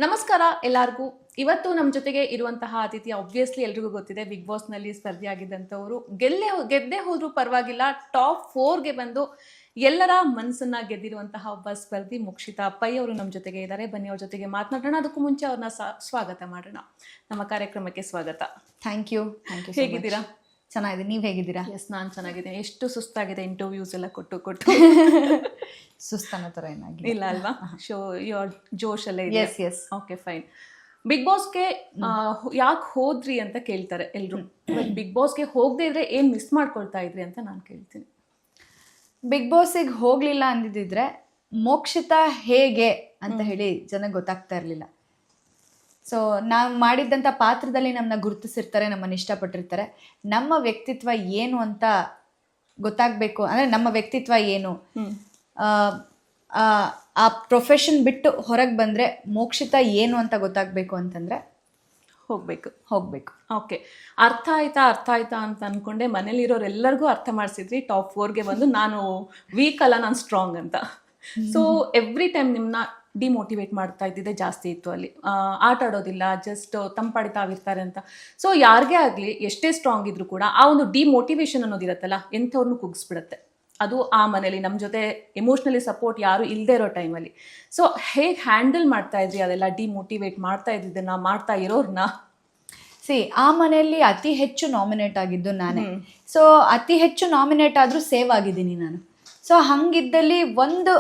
ನಮಸ್ಕಾರ ಎಲ್ಲರಿಗೂ. ಇವತ್ತು ನಮ್ಮ ಜೊತೆಗೆ ಇರುವಂತಹ ಅತಿಥಿ ಆಬ್ವಿಯಸ್ಲಿ ಎಲ್ರಿಗೂ ಗೊತ್ತಿದೆ, ಬಿಗ್ ಬಾಸ್ನಲ್ಲಿ ಸ್ಪರ್ಧಿಯಾಗಿದ್ದಂಥವರು. ಗೆದ್ದೇ ಹೋದ್ರೂ ಪರವಾಗಿಲ್ಲ, ಟಾಪ್ 4ಗೆ ಬಂದು ಎಲ್ಲರ ಮನಸ್ಸನ್ನ ಗೆದ್ದಿರುವಂತಹ ಒಬ್ಬ ಸ್ಪರ್ಧಿ ಮೋಕ್ಷಿತಾ ಪೈ ಅವರು ನಮ್ಮ ಜೊತೆಗೆ ಇದ್ದಾರೆ. ಬನ್ನಿ ಅವ್ರ ಜೊತೆಗೆ ಮಾತನಾಡೋಣ. ಅದಕ್ಕೂ ಮುಂಚೆ ಅವ್ರನ್ನ ಸ್ವಾಗತ ಮಾಡೋಣ. ನಮ್ಮ ಕಾರ್ಯಕ್ರಮಕ್ಕೆ ಸ್ವಾಗತ. Thank you. ಹೇಗಿದ್ದೀರಾ? ಚೆನ್ನಾಗಿದೆ, ನೀವು ಹೇಗಿದ್ದೀರಾ? ಎಸ್, ನಾನು ಚೆನ್ನಾಗಿದ್ದೀನಿ. ಎಷ್ಟು ಸುಸ್ತಾಗಿದೆ ಇಂಟರ್ವ್ಯೂಸ್ ಎಲ್ಲ ಕೊಟ್ಟು ಸುಸ್ತನ ಥರ ಏನಾಗಿ ಇಲ್ಲ ಅಲ್ವಾ? ಯೋರ್ ಜೋಶಲ್ಲೇ ಇದೆ. Yes yes. Okay, fine. Bigg ಬಾಸ್ಗೆ ಯಾಕೆ ಹೋದ್ರಿ ಅಂತ ಕೇಳ್ತಾರೆ ಎಲ್ರು. ಬಿಗ್ ಬಾಸ್ಗೆ ಹೋಗದೆ ಇದ್ರೆ ಏನ್ ಮಿಸ್ ಮಾಡ್ಕೊಳ್ತಾ ಇದ್ರಿ ಅಂತ ನಾನು ಕೇಳ್ತೀನಿ. ಬಿಗ್ ಬಾಸಿಗೆ ಹೋಗ್ಲಿಲ್ಲ ಅಂದಿದ್ರೆ ಮೋಕ್ಷಿತಾ ಹೇಗೆ ಅಂತ ಹೇಳಿ ಜನಕ್ಕೆ ಗೊತ್ತಾಗ್ತಾ ಇರಲಿಲ್ಲ. ಸೊ ನಾವು ಮಾಡಿದ್ದಂಥ ಪಾತ್ರದಲ್ಲಿ ನಮ್ಮನ್ನ ಗುರುತಿಸಿರ್ತಾರೆ, ನಮ್ಮನ್ನು ಇಷ್ಟಪಟ್ಟಿರ್ತಾರೆ. ನಮ್ಮ ವ್ಯಕ್ತಿತ್ವ ಏನು ಅಂತ ಗೊತ್ತಾಗಬೇಕು ಅಂದರೆ ನಮ್ಮ ವ್ಯಕ್ತಿತ್ವ ಏನು, ಆ ಪ್ರೊಫೆಷನ್ ಬಿಟ್ಟು ಹೊರಗೆ ಬಂದರೆ ಮೋಕ್ಷಿತಾ ಏನು ಅಂತ ಗೊತ್ತಾಗಬೇಕು ಅಂತಂದರೆ ಹೋಗ್ಬೇಕು. ಓಕೆ, ಅರ್ಥ ಆಯ್ತಾ ಅಂತ ಅನ್ಕೊಂಡೆ ಮನೇಲಿರೋರೆಲ್ಲರಿಗೂ ಅರ್ಥ ಮಾಡಿಸಿದ್ರಿ. ಟಾಪ್ 4ಗೆ ಬಂದು ನಾನು ವೀಕ್ ಅಲ್ಲ, ನಾನು ಸ್ಟ್ರಾಂಗ್ ಅಂತ. ಸೊ ಎವ್ರಿ ಟೈಮ್ ನಿಮ್ಮನ್ನ ಡಿಮೋಟಿವೇಟ್ ಮಾಡ್ತಾ ಇದ್ದಿದ್ದೆ ಜಾಸ್ತಿ ಇತ್ತು ಅಲ್ಲಿ. ಆಟ ಆಡೋದಿಲ್ಲ, ಜಸ್ಟ್ ತಂಪಾಡಿ ತಾವಿರ್ತಾರೆ ಅಂತ. ಸೊ ಯಾರಿಗೇ ಆಗಲಿ, ಎಷ್ಟೇ ಸ್ಟ್ರಾಂಗ್ ಇದ್ರು ಕೂಡ ಆ ಒಂದು ಡಿಮೋಟಿವೇಶನ್ ಅನ್ನೋದಿರತ್ತಲ್ಲ, ಎಂಥವ್ರನ್ನೂ ಕುಗ್ಸ್ಬಿಡತ್ತೆ. ಅದು ಆ ಮನೇಲಿ ನಮ್ಮ ಜೊತೆ ಎಮೋಷ್ನಲಿ ಸಪೋರ್ಟ್ ಯಾರು ಇಲ್ಲದೆ ಇರೋ ಟೈಮಲ್ಲಿ. ಸೊ ಹೇಗೆ ಹ್ಯಾಂಡಲ್ ಮಾಡ್ತಾ ಇದ್ರಿ ಅದೆಲ್ಲ ಡಿಮೋಟಿವೇಟ್ ಮಾಡ್ತಾ ಇದ್ದಿದ್ದನ್ನ, ಮಾಡ್ತಾ ಇರೋರ್ನ? ಆ ಮನೆಯಲ್ಲಿ ಅತಿ ಹೆಚ್ಚು ನಾಮಿನೇಟ್ ಆಗಿದ್ದು ನಾನೇ. ಸೊ ಅತಿ ಹೆಚ್ಚು ನಾಮಿನೇಟ್ ಆದರೂ ಸೇವ್ ಆಗಿದ್ದೀನಿ ನಾನು. ಸೊ ಹಂಗಿದ್ದಲ್ಲಿ ಒಂದು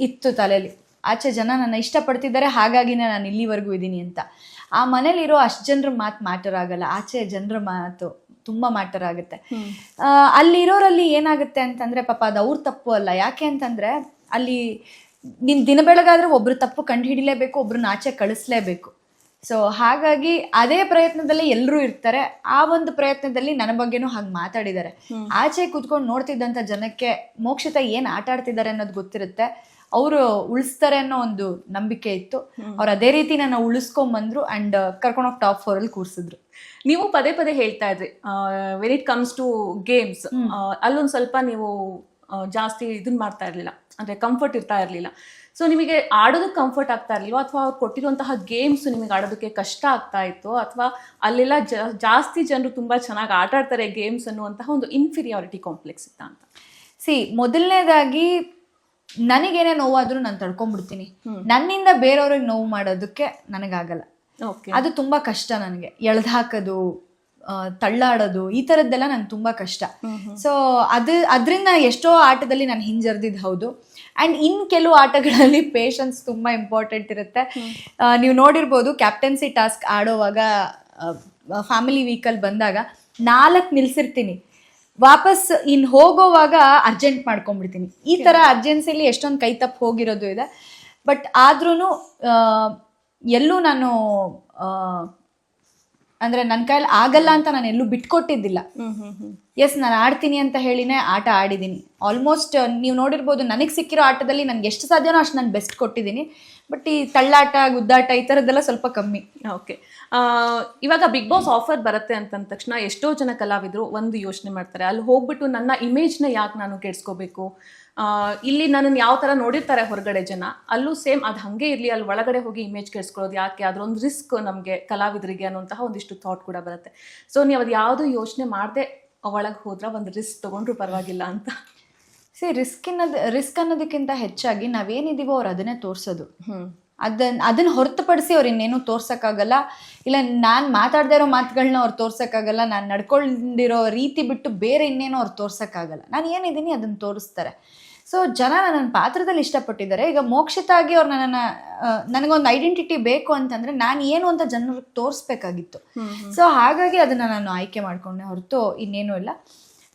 ಇತ್ತು ತಲೆಯಲ್ಲಿ, ಆಚೆ ಜನ ನನ್ನ ಇಷ್ಟಪಡ್ತಿದ್ದಾರೆ, ಹಾಗಾಗಿನೇ ನಾನು ಇಲ್ಲಿವರೆಗೂ ಇದ್ದೀನಿ ಅಂತ. ಆ ಮನೇಲಿರೋ ಅಷ್ಟು ಜನರ ಮಾತು ಮ್ಯಾಟರ್ ಆಗಲ್ಲ, ಆಚೆ ಜನರ ಮಾತು ತುಂಬ ಮ್ಯಾಟರ್ ಆಗುತ್ತೆ. ಅಲ್ಲಿರೋರಲ್ಲಿ ಏನಾಗುತ್ತೆ ಅಂತಂದರೆ, ಪಾಪ ಅದು ಅವ್ರ ತಪ್ಪು ಅಲ್ಲ. ಯಾಕೆ ಅಂತಂದರೆ ಅಲ್ಲಿ ನಿನ್ನ ದಿನ ಬೆಳಗಾದ್ರೆ ಒಬ್ರು ತಪ್ಪು ಕಂಡು ಹಿಡಿಲೇಬೇಕು, ಒಬ್ರನ್ನ ಆಚೆ ಕಳಿಸ್ಲೇಬೇಕು. ಸೊ ಹಾಗಾಗಿ ಅದೇ ಪ್ರಯತ್ನದಲ್ಲಿ ಎಲ್ಲರೂ ಇರ್ತಾರೆ. ಆ ಒಂದು ಪ್ರಯತ್ನದಲ್ಲಿ ನನ್ನ ಬಗ್ಗೆನೂ ಹಾಗೆ ಮಾತಾಡಿದ್ದಾರೆ. ಆಚೆ ಕೂತ್ಕೊಂಡು ನೋಡ್ತಿದ್ದಂಥ ಜನಕ್ಕೆ ಮೋಕ್ಷಿತಾ ಏನು ಆಟ ಆಡ್ತಿದ್ದಾರೆ ಅನ್ನೋದು ಗೊತ್ತಿರುತ್ತೆ, ಅವರು ಉಳಿಸ್ತಾರೆ ಅನ್ನೋ ಒಂದು ನಂಬಿಕೆ ಇತ್ತು. ಅವ್ರು ಅದೇ ರೀತಿ ನನ್ನ ಉಳಿಸ್ಕೊಂಬಂದ್ರು ಅಂಡ್ ಕರ್ಕೊಂಡೋಗಿ ಟಾಪ್ 4 ಕೂರಿಸಿದ್ರು. ನೀವು ಪದೇ ಪದೇ ಹೇಳ್ತಾ ಇದ್ರಿ, when it comes to games ಅಲ್ಲೊಂದು ಸ್ವಲ್ಪ ನೀವು ಜಾಸ್ತಿ ಇದನ್ನ ಮಾಡ್ತಾ ಇರಲಿಲ್ಲ, ಅಂದರೆ ಕಂಫರ್ಟ್ ಇರ್ತಾ ಇರಲಿಲ್ಲ. ಸೊ ನಿಮಗೆ ಆಡೋದಕ್ಕೆ ಕಂಫರ್ಟ್ ಆಗ್ತಾ ಇರಲಿಲ್ವ, ಅಥವಾ ಅವ್ರು ಕೊಟ್ಟಿರುವಂತಹ ಗೇಮ್ಸ್ ನಿಮಗೆ ಆಡೋದಕ್ಕೆ ಕಷ್ಟ ಆಗ್ತಾ ಇತ್ತು, ಅಥವಾ ಅಲ್ಲೆಲ್ಲ ಜಾಸ್ತಿ ಜನರು ತುಂಬ ಚೆನ್ನಾಗಿ ಆಟ ಆಡ್ತಾರೆ ಗೇಮ್ಸ್ ಅನ್ನುವಂತಹ ಒಂದು ಇನ್ಫೀರಿಯಾರಿಟಿ ಕಾಂಪ್ಲೆಕ್ಸ್ ಇತ್ತ ಅಂತ? ಮೊದಲನೇದಾಗಿ ನನಗೇನೇ ನೋವಾದ್ರೂ ನಾನು ತಡ್ಕೊಂಡ್ಬಿಡ್ತೀನಿ. ನನ್ನಿಂದ ಬೇರೆಯವ್ರಿಗೆ ನೋವು ಮಾಡೋದಕ್ಕೆ ನನಗಾಗಲ್ಲ. ಅದು ತುಂಬ ಕಷ್ಟ ನನಗೆ. ಎಳ್ದು ಹಾಕೋದು, ತಳ್ಳಾಡೋದು, ಈ ಥರದ್ದೆಲ್ಲ ನಂಗೆ ತುಂಬ ಕಷ್ಟ. ಸೊ ಅದರಿಂದ ಎಷ್ಟೋ ಆಟದಲ್ಲಿ ನಾನು ಹಿಂಜರ್ದಿದ್ದು ಹೌದು. ಆ್ಯಂಡ್ ಕೆಲವು ಆಟಗಳಲ್ಲಿ ಪೇಷನ್ಸ್ ತುಂಬ ಇಂಪಾರ್ಟೆಂಟ್ ಇರುತ್ತೆ. ನೀವು ನೋಡಿರ್ಬೋದು, ಕ್ಯಾಪ್ಟನ್ಸಿ ಟಾಸ್ಕ್ ಆಡೋವಾಗ ಫ್ಯಾಮಿಲಿ ವೀಕಲ್ಲಿ ಬಂದಾಗ 4 ನಿಲ್ಸಿರ್ತೀನಿ, ವಾಪಸ್ ಹೋಗೋವಾಗ ಅರ್ಜೆಂಟ್ ಮಾಡ್ಕೊಂಡ್ಬಿಡ್ತೀನಿ. ಈ ಥರ ಅರ್ಜೆನ್ಸಿಲಿ ಎಷ್ಟೊಂದು ಕೈ ತಪ್ಪು ಹೋಗಿರೋದು ಇದೆ. ಬಟ್ ಆದ್ರೂ ಎಲ್ಲೂ ನಾನು ಅಂದರೆ ನನ್ನ ಕೈಯಲ್ಲಿ ಆಗಲ್ಲ ಅಂತ ನಾನು ಎಲ್ಲೂ ಬಿಟ್ಕೊಟ್ಟಿದ್ದಿಲ್ಲ. ಎಸ್, ನಾನು ಆಡ್ತೀನಿ ಅಂತ ಹೇಳಿನೇ ಆಟ ಆಡಿದ್ದೀನಿ. ಆಲ್ಮೋಸ್ಟ್ ನೀವು ನೋಡಿರ್ಬೋದು, ನನಗೆ ಸಿಕ್ಕಿರೋ ಆಟದಲ್ಲಿ ನನಗೆ ಎಷ್ಟು ಸಾಧ್ಯನೋ ಅಷ್ಟು ನಾನು ಬೆಸ್ಟ್ ಕೊಟ್ಟಿದ್ದೀನಿ. ಬಟ್ ಈ ತಳ್ಳಾಟ, ಗುದ್ದಾಟ ಈ ಥರದ್ದೆಲ್ಲ ಸ್ವಲ್ಪ ಕಮ್ಮಿ. ಓಕೆ, ಇವಾಗ ಬಿಗ್ ಬಾಸ್ ಆಫರ್ ಬರುತ್ತೆ ಅಂತಂದ ತಕ್ಷಣ ಎಷ್ಟೋ ಜನ ಕಲಾವಿದರು ಒಂದು ಯೋಚನೆ ಮಾಡ್ತಾರೆ, ಅಲ್ಲಿ ಹೋಗ್ಬಿಟ್ಟು ನನ್ನ ಇಮೇಜ್ನ ಯಾಕೆ ನಾನು ಕೆಡಿಸ್ಕೋಬೇಕು, ಇಲ್ಲಿ ನನ್ನನ್ನು ಯಾವ ಥರ ನೋಡಿರ್ತಾರೆ ಹೊರಗಡೆ ಜನ, ಅಲ್ಲೂ ಸೇಮ್ ಅದು ಹಾಗೆ ಇರಲಿ, ಅಲ್ಲಿ ಒಳಗಡೆ ಹೋಗಿ ಇಮೇಜ್ ಕೆಡಿಸ್ಕೊಳ್ಳೋದು ಯಾಕೆ, ಅದರೊಂದು ರಿಸ್ಕ್ ನಮಗೆ ಕಲಾವಿದರಿಗೆ ಅನ್ನುವಂತಹ ಒಂದಿಷ್ಟು ಥಾಟ್ ಕೂಡ ಬರುತ್ತೆ. ಸೊ ನೀವು ಅದು ಯಾವುದೂ ಯೋಚನೆ ಮಾಡದೆ ಒಳಗೆ ಹೋದ್ರೆ ಒಂದು ರಿಸ್ಕ್ ತೊಗೊಂಡ್ರು ಪರವಾಗಿಲ್ಲ ಅಂತ? ರಿಸ್ಕ್ ಅನ್ನೋದಕ್ಕಿಂತ ಹೆಚ್ಚಾಗಿ ನಾವೇನಿದೀವೋ ಅವ್ರು ಅದನ್ನೇ ತೋರಿಸೋದು. ಅದನ್ನ ಹೊರತುಪಡಿಸಿ ಅವ್ರು ಇನ್ನೇನು ತೋರ್ಸೋಕ್ಕಾಗಲ್ಲ. ಇಲ್ಲ, ನಾನು ಮಾತಾಡದೇ ಇರೋ ಮಾತುಗಳನ್ನ ಅವ್ರು ತೋರ್ಸೋಕ್ಕಾಗಲ್ಲ. ನಾನು ನಡ್ಕೊಂಡಿರೋ ರೀತಿ ಬಿಟ್ಟು ಬೇರೆ ಇನ್ನೇನೋ ಅವ್ರು ತೋರ್ಸೋಕ್ಕಾಗಲ್ಲ. ನಾನು ಏನಿದ್ದೀನಿ ಅದನ್ನು ತೋರಿಸ್ತಾರೆ. ಸೊ ಜನ ನನ್ನ ಪಾತ್ರದಲ್ಲಿ ಇಷ್ಟಪಟ್ಟಿದ್ದಾರೆ. ಈಗ ಮೋಕ್ಷಿತಾಗಿ ಅವ್ರು ನನಗೊಂದು ಐಡೆಂಟಿಟಿ ಬೇಕು ಅಂತಂದರೆ ನಾನು ಏನು ಅಂತ ಜನರಿಗೆ ತೋರಿಸ್ಬೇಕಾಗಿತ್ತು. ಸೊ ಹಾಗಾಗಿ ಅದನ್ನು ನಾನು ಆಯ್ಕೆ ಮಾಡಿಕೊಂಡೆ, ಹೊರತು ಇನ್ನೇನೂ ಇಲ್ಲ.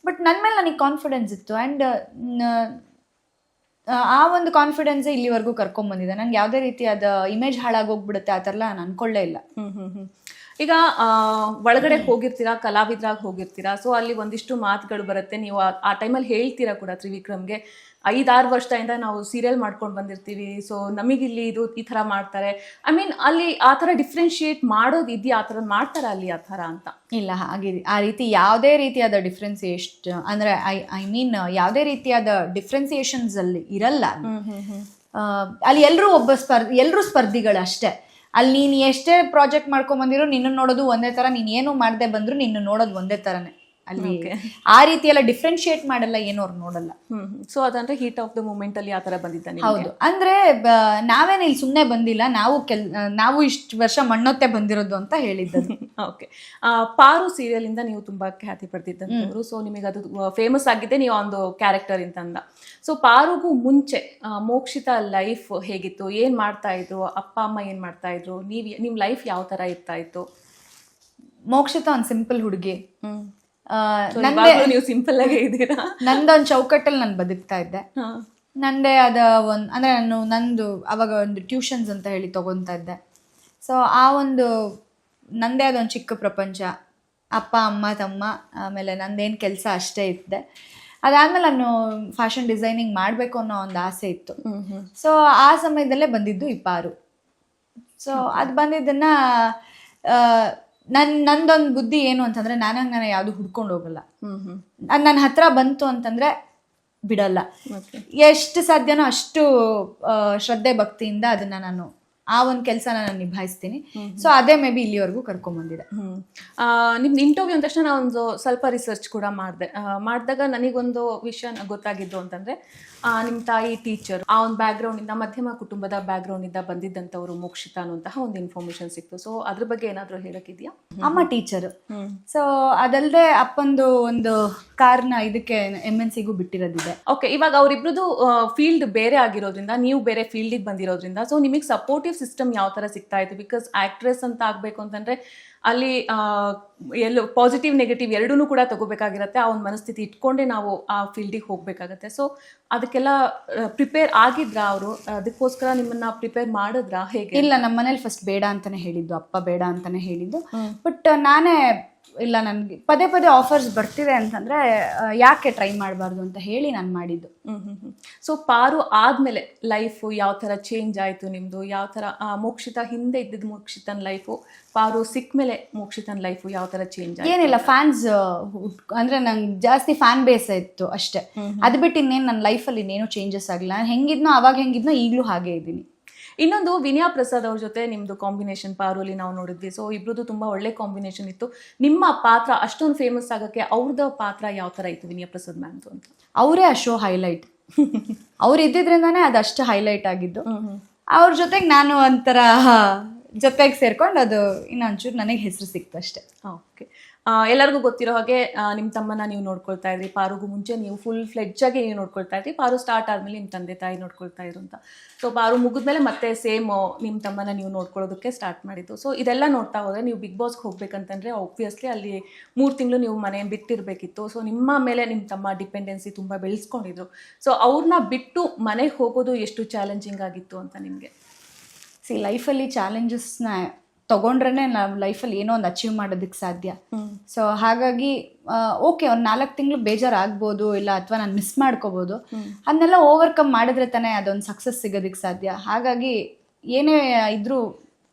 ಬಟ್ ನನ್ನ ಮೇಲೆ ನನಗೆ ಕಾನ್ಫಿಡೆನ್ಸ್ ಇತ್ತು. ಆ್ಯಂಡ್ ಆ ಒಂದು ಕಾನ್ಫಿಡೆನ್ಸ್ ಇಲ್ಲಿವರೆಗೂ ಕರ್ಕೊಂಡ್ಬಂದಿದೆ. ನನಗೆ ಯಾವುದೇ ರೀತಿಯಾದ ಇಮೇಜ್ ಹಾಳಾಗೋಗ್ಬಿಡುತ್ತೆ ಆ ಥರ ನಾನು ಅನ್ಕೊಳ್ಳೇ ಇಲ್ಲ. ಈಗ ಒಳಗಡೆ ಹೋಗಿರ್ತೀರಾ, ಕಲಾವಿದ್ರಾಗಿ ಹೋಗಿರ್ತೀರಾ. ಸೊ ಅಲ್ಲಿ ಒಂದಿಷ್ಟು ಮಾತುಗಳು ಬರುತ್ತೆ, ನೀವು ಆ ಟೈಮಲ್ಲಿ ಹೇಳ್ತೀರಾ ಕೂಡ. ತ್ರಿವಿಕ್ರಮ್ಗೆ 5-6 ವರ್ಷದಿಂದ ನಾವು ಸೀರಿಯಲ್ ಮಾಡ್ಕೊಂಡು ಬಂದಿರ್ತೀವಿ, ಸೊ ನಮಗಿಲ್ಲಿ ಇದು ಈ ಥರ ಮಾಡ್ತಾರೆ. ಐ ಮೀನ್ ಅಲ್ಲಿ ಆ ಥರ ಡಿಫ್ರೆನ್ಶಿಯೇಟ್ ಮಾಡೋದು ಇದೆಯಾ, ಆ ಥರ ಮಾಡ್ತಾರೆ ಅಲ್ಲಿ ಆ ಥರ ಅಂತ? ಇಲ್ಲ, ಹಾಗೆ ಆ ರೀತಿ ಯಾವುದೇ ರೀತಿಯಾದ ಡಿಫ್ರೆನ್ಸಿಯೇಷನ್ ಅಂದರೆ ಐ ಮೀನ್ ಯಾವುದೇ ರೀತಿಯಾದ ಡಿಫ್ರೆನ್ಸಿಯೇಷನ್ಸ್ ಅಲ್ಲಿ ಇರಲ್ಲ. ಅಲ್ಲಿ ಎಲ್ಲರೂ ಸ್ಪರ್ಧಿಗಳು ಅಷ್ಟೇ. ಅಲ್ಲಿ ನೀನ್ ಎಷ್ಟೇ ಪ್ರಾಜೆಕ್ಟ್ ಮಾಡ್ಕೊಂಡ್ ಬಂದಿರೋ ನಿನ್ನ ನೋಡೋದು ಒಂದೇ ತರ, ನೀನ್ ಏನು ಮಾಡದೆ ಬಂದ್ರು ನಿನ್ನ ನೋಡೋದು ಒಂದೇ ತರನೇ. ಅಲ್ಲಿ ಆ ರೀತಿ ಎಲ್ಲ ಡಿಫ್ರೆನ್ಶಿಯೇಟ್ ಮಾಡಲ್ಲ, ಏನೋ ಅವ್ರು ನೋಡಲ್ಲ. ಸೊ ಅದಂದ್ರೆ ಹೀಟ್ ಆಫ್ ದ ಮೂಮೆಂಟ್ ಅಲ್ಲಿ ಆ ತರ ಬಂದಿದ್ದಾನೆ. ಹೌದು, ಅಂದ್ರೆ ನಾವೇನು ಇಲ್ಲಿ ಸುಮ್ಮನೆ ಬಂದಿಲ್ಲ, ನಾವು ಇಷ್ಟು ವರ್ಷ ಮಣ್ಣೊತ್ತೆ ಬಂದಿರೋದು ಅಂತ ಹೇಳಿದ್ದು. ಓಕೆ. ಪಾರು ಸೀರಿಯಲ್ ಇಂದ ನೀವು ತುಂಬಾ ಖ್ಯಾತಿ ಪಡೆದಿದ್ದಂಥವ್ರು. ಸೊ ನಿಮಗೆ ಅದು ಫೇಮಸ್ ಆಗಿದೆ ನೀವು ಒಂದು ಕ್ಯಾರೆಕ್ಟರ್ ಇಂತಂದ. ಸೊ ಪಾರುಗೂ ಮುಂಚೆ ಮೋಕ್ಷಿತಾ ಲೈಫ್ ಹೇಗಿತ್ತು, ಏನ್ ಮಾಡ್ತಾ ಇದ್ರು, ಅಪ್ಪ ಅಮ್ಮ ಏನ್ ಮಾಡ್ತಾ ಇದ್ರು, ನಿಮ್ ಲೈಫ್ ಯಾವ ತರ ಇರ್ತಾ ಇತ್ತು? ಮೋಕ್ಷಿತಾ ಒಂದ್ ಸಿಂಪಲ್ ಹುಡುಗಿ. ನೀವು ಸಿಂಪಲ್ ಆಗೇ ಇದ್ದೀರಾ. ನಂದೊಂದು ಚೌಕಟ್ಟಲ್ಲಿ ನಾನು ಬದುಕ್ತಾ ಇದ್ದೆ. ನಂದೇ ಅದ ಅಂದ್ರೆ ನಂದು ಅವಾಗ ಒಂದು ಟ್ಯೂಷನ್ಸ್ ಅಂತ ಹೇಳಿ ತಗೊಂತಾ ಇದ್ದೆ. ಸೊ ಆ ಒಂದು ನಂದೇ ಅದೊಂದು ಚಿಕ್ಕ ಪ್ರಪಂಚ, ಅಪ್ಪ ಅಮ್ಮ ತಮ್ಮ, ಆಮೇಲೆ ನಂದೇನು ಕೆಲಸ ಅಷ್ಟೇ ಇದ್ದೆ. ಅದಾದ್ಮೇಲೆ ನಾನು ಫ್ಯಾಷನ್ ಡಿಸೈನಿಂಗ್ ಮಾಡಬೇಕು ಅನ್ನೋ ಒಂದು ಆಸೆ ಇತ್ತು. ಸೊ ಆ ಸಮಯದಲ್ಲೇ ಬಂದಿದ್ದು ಈ ಪಾರು. ಸೊ ಅದು ಬಂದಿದ್ದನ್ನ ನಂದೊಂದು ಬುದ್ಧಿ ಏನು ಅಂತಂದ್ರೆ, ನಾನು ಯಾವುದು ಹುಡ್ಕೊಂಡು ಹೋಗಲ್ಲ. ಅದು ನನ್ನ ಹತ್ರ ಬಂತು ಅಂತಂದ್ರೆ ಬಿಡಲ್ಲ. ಎಷ್ಟು ಸಾಧ್ಯನೋ ಅಷ್ಟು ಶ್ರದ್ಧೆ ಭಕ್ತಿಯಿಂದ ಅದನ್ನ ನಾನು ಆ ಒಂದು ಕೆಲಸನ ನಾನು ನಿಭಾಯಿಸ್ತೀನಿ. ಸೊ ಅದೇ ಮೇ ಬಿ ಇಲ್ಲಿವರೆಗೂ ಕರ್ಕೊಂಡ್ಬಂದಿದೆ. ನಿಮ್ದು ಇಂಟರ್ವ್ಯೂ ಅಂದ ತಕ್ಷಣ ನಾನು ಒಂದು ಸ್ವಲ್ಪ ರಿಸರ್ಚ್ ಕೂಡ ಮಾಡಿದಾಗ ನನಗೊಂದು ವಿಷಯ ಗೊತ್ತಾಗಿದ್ದು ಅಂತಂದ್ರೆ, ನಿಮ್ಮ ತಾಯಿ ಟೀಚರ್, ಆ ಒಂದು ಬ್ಯಾಕ್ಗ್ರೌಂಡಿಂದ, ಮಧ್ಯಮ ಕುಟುಂಬದ ಬ್ಯಾಕ್ಗ್ರೌಂಡಿಂದ ಬಂದಿದ್ದಂಥವ್ರು ಮೋಕ್ಷಿತಾ ಅನ್ನುವಂತಹ ಒಂದು ಇನ್ಫಾರ್ಮೇಶನ್ ಸಿಕ್ತು. ಸೊ ಅದ್ರ ಬಗ್ಗೆ ಏನಾದರೂ ಹೇಳಕ್ಕಿದೆಯಾ? ಅಮ್ಮ ಟೀಚರು. ಸೊ ಅದಲ್ಲದೆ ಅಪ್ಪಂದು ಒಂದು ಕಾರ್ನ ಇದಕ್ಕೆ MNCಗೂ ಬಿಟ್ಟಿರೋದಿದೆ. ಓಕೆ. ಇವಾಗ ಅವರಿಬ್ರದ್ದು ಫೀಲ್ಡ್ ಬೇರೆ ಆಗಿರೋದ್ರಿಂದ, ನೀವು ಬೇರೆ ಫೀಲ್ಡಿಗೆ ಬಂದಿರೋದ್ರಿಂದ, ಸೊ ನಿಮಗೆ ಸಪೋರ್ಟಿವ್ ಸಿಸ್ಟಮ್ ಯಾವ ಥರ ಸಿಗ್ತಾ ಇತ್ತು? ಬಿಕಾಸ್ ಆಕ್ಟ್ರೆಸ್ ಅಂತ ಆಗಬೇಕು ಅಂತಂದರೆ ಅಲ್ಲಿ ಎಲ್ಲೋ ಪಾಸಿಟಿವ್ ನೆಗೆಟಿವ್ ಎರಡೂ ಕೂಡ ತಗೋಬೇಕಾಗಿರುತ್ತೆ. ಆ ಒಂದು ಮನಸ್ಥಿತಿ ಇಟ್ಕೊಂಡೇ ನಾವು ಆ ಫೀಲ್ಡಿಗೆ ಹೋಗಬೇಕಾಗತ್ತೆ. ಸೊ ಅದಕ್ಕೆಲ್ಲ ಪ್ರಿಪೇರ್ ಆಗಿದ್ರಾ ಅವರು? ಅದಕ್ಕೋಸ್ಕರ ನಿಮ್ಮನ್ನ ಪ್ರಿಪೇರ್ ಮಾಡಿದ್ರಾ, ಹೇಗೆ? ಇಲ್ಲ, ನಮ್ಮ ಮನೇಲಿ ಫಸ್ಟ್ ಬೇಡ ಅಂತಾನೆ ಹೇಳಿದ್ದು, ಅಪ್ಪ ಬೇಡ ಅಂತಾನೆ ಹೇಳಿದ್ದು. ಬಟ್ ನಾನೇ ಇಲ್ಲ, ನನಗೆ ಪದೇ ಪದೇ ಆಫರ್ಸ್ ಬರ್ತಿದೆ ಅಂತಂದ್ರೆ ಯಾಕೆ ಟ್ರೈ ಮಾಡಬಾರ್ದು ಅಂತ ಹೇಳಿ ನಾನು ಮಾಡಿದ್ದು. ಸೊ ಪಾರು ಆದ್ಮೇಲೆ ಲೈಫು ಯಾವ ಥರ ಚೇಂಜ್ ಆಯಿತು ನಿಮ್ಮದು? ಯಾವ ಥರ ಮೋಕ್ಷಿತಾ ಹಿಂದೆ ಇದ್ದಿದ್ದು ಮೋಕ್ಷಿತನ್ ಲೈಫು, ಪಾರು ಸಿಕ್ಕ ಮೇಲೆ ಮೋಕ್ಷಿತನ್ ಲೈಫು ಯಾವ ಥರ ಚೇಂಜ್ ಆಯಿತು? ಏನಿಲ್ಲ, ಫ್ಯಾನ್ಸ್ ಅಂದ್ರೆ ನಂಗೆ ಜಾಸ್ತಿ ಫ್ಯಾನ್ ಬೇಸ್ ಇತ್ತು ಅಷ್ಟೇ. ಅದು ಬಿಟ್ಟು ಇನ್ನೇನು ನನ್ನ ಲೈಫಲ್ಲಿ ಇನ್ನೇನು ಚೇಂಜಸ್ ಆಗಿಲ್ಲ. ನಾನು ಹೆಂಗಿದ್ನೋ ಅವಾಗ ಹೆಂಗಿದ್ನೋ ಈಗಲೂ ಹಾಗೆ ಇದ್ದೀನಿ. ಇನ್ನೊಂದು ವಿನಯಾ ಪ್ರಸಾದ್ ಅವ್ರ ಜೊತೆ ನಿಮ್ದು ಕಾಂಬಿನೇಷನ್ ಪಾರುಲಿ ನಾವು ನೋಡಿದ್ವಿ. ಸೊ ಇಬ್ರದ್ದು ತುಂಬಾ ಒಳ್ಳೆ ಕಾಂಬಿನೇಷನ್ ಇತ್ತು. ನಿಮ್ಮ ಪಾತ್ರ ಅಷ್ಟೊಂದು ಫೇಮಸ್ ಆಗಕ್ಕೆ ಅವ್ರದ್ದು ಪಾತ್ರ ಯಾವ ತರ ಇತ್ತು ವಿನಯಾ ಪ್ರಸಾದ್ ಮ್ಯಾಮ್ದು ಅಂತ? ಅವರೇ ಆ ಶೋ ಹೈಲೈಟ್. ಅವ್ರು ಇದ್ದಿದ್ರಿಂದಾನೇ ಅದಷ್ಟು ಹೈಲೈಟ್ ಆಗಿದ್ದು. ಅವ್ರ ಜೊತೆಗೆ ನಾನು ಒಂಥರ ಜೊತೆಗೆ ಸೇರ್ಕೊಂಡು ಅದು ಇನ್ನೊಂಚೂರು ನನಗೆ ಹೆಸರು ಸಿಕ್ತು ಅಷ್ಟೇ. ಓಕೆ. ಎಲ್ಲರಿಗೂ ಗೊತ್ತಿರೋ ಹಾಗೆ ನಿಮ್ಮ ತಮ್ಮನ ನೀವು ನೋಡ್ಕೊಳ್ತಾ ಇದ್ರಿ. ಪಾರುಗೂ ಮುಂಚೆ ನೀವು ಫುಲ್ ಫ್ಲೆಡ್ಜ್ ಆಗಿ ನೀವು ನೋಡ್ಕೊಳ್ತಾ ಇದ್ರಿ. ಪಾರು ಸ್ಟಾರ್ಟ್ ಆದ್ಮೇಲೆ ನಿಮ್ಮ ತಂದೆ ತಾಯಿ ನೋಡ್ಕೊಳ್ತಾ ಇದ್ರು ಅಂತ. ಸೊ ಪಾರು ಮುಗಿದ್ಮೇಲೆ ಮತ್ತೆ ಸೇಮ್ ನಿಮ್ಮ ತಮ್ಮನ ನೀವು ನೋಡ್ಕೊಳ್ಳೋದಕ್ಕೆ ಸ್ಟಾರ್ಟ್ ಮಾಡಿದ್ದು. ಸೊ ಇದೆಲ್ಲ ನೋಡ್ತಾ ಹೋದರೆ ನೀವು ಬಿಗ್ ಬಾಸ್ಗೆ ಹೋಗ್ಬೇಕಂತಂದ್ರೆ ಆಬ್ವಿಯಸ್ಲಿ ಅಲ್ಲಿ 3 ತಿಂಗಳು ನೀವು ಮನೆ ಬಿಟ್ಟಿರಬೇಕಿತ್ತು. ಸೊ ನಿಮ್ಮ ಮೇಲೆ ನಿಮ್ಮ ತಮ್ಮ ಡಿಪೆಂಡೆನ್ಸಿ ತುಂಬ ಬೆಳೆಸ್ಕೊಂಡಿದ್ರು. ಸೊ ಅವ್ರನ್ನ ಬಿಟ್ಟು ಮನೆಗೆ ಹೋಗೋದು ಎಷ್ಟು ಚಾಲೆಂಜಿಂಗ್ ಆಗಿತ್ತು ಅಂತ ನಿಮಗೆ? ಲೈಫಲ್ಲಿ ಚಾಲೆಂಜಸ್ನ ತಗೊಂಡ್ರೆ ನಾವು ಲೈಫಲ್ಲಿ ಏನೋ ಒಂದು ಅಚೀವ್ ಮಾಡೋದಕ್ಕೆ ಸಾಧ್ಯ. ಸೊ ಹಾಗಾಗಿ ಓಕೆ, ಒಂದು 4 ತಿಂಗಳು ಬೇಜಾರಾಗ್ಬೋದು, ಇಲ್ಲ ಅಥವಾ ನಾನು ಮಿಸ್ ಮಾಡ್ಕೋಬೋದು. ಅದನ್ನೆಲ್ಲ ಓವರ್ಕಮ್ ಮಾಡಿದ್ರೆ ತಾನೇ ಅದೊಂದು ಸಕ್ಸಸ್ ಸಿಗೋದಕ್ಕೆ ಸಾಧ್ಯ. ಹಾಗಾಗಿ ಏನೇ ಇದ್ರೂ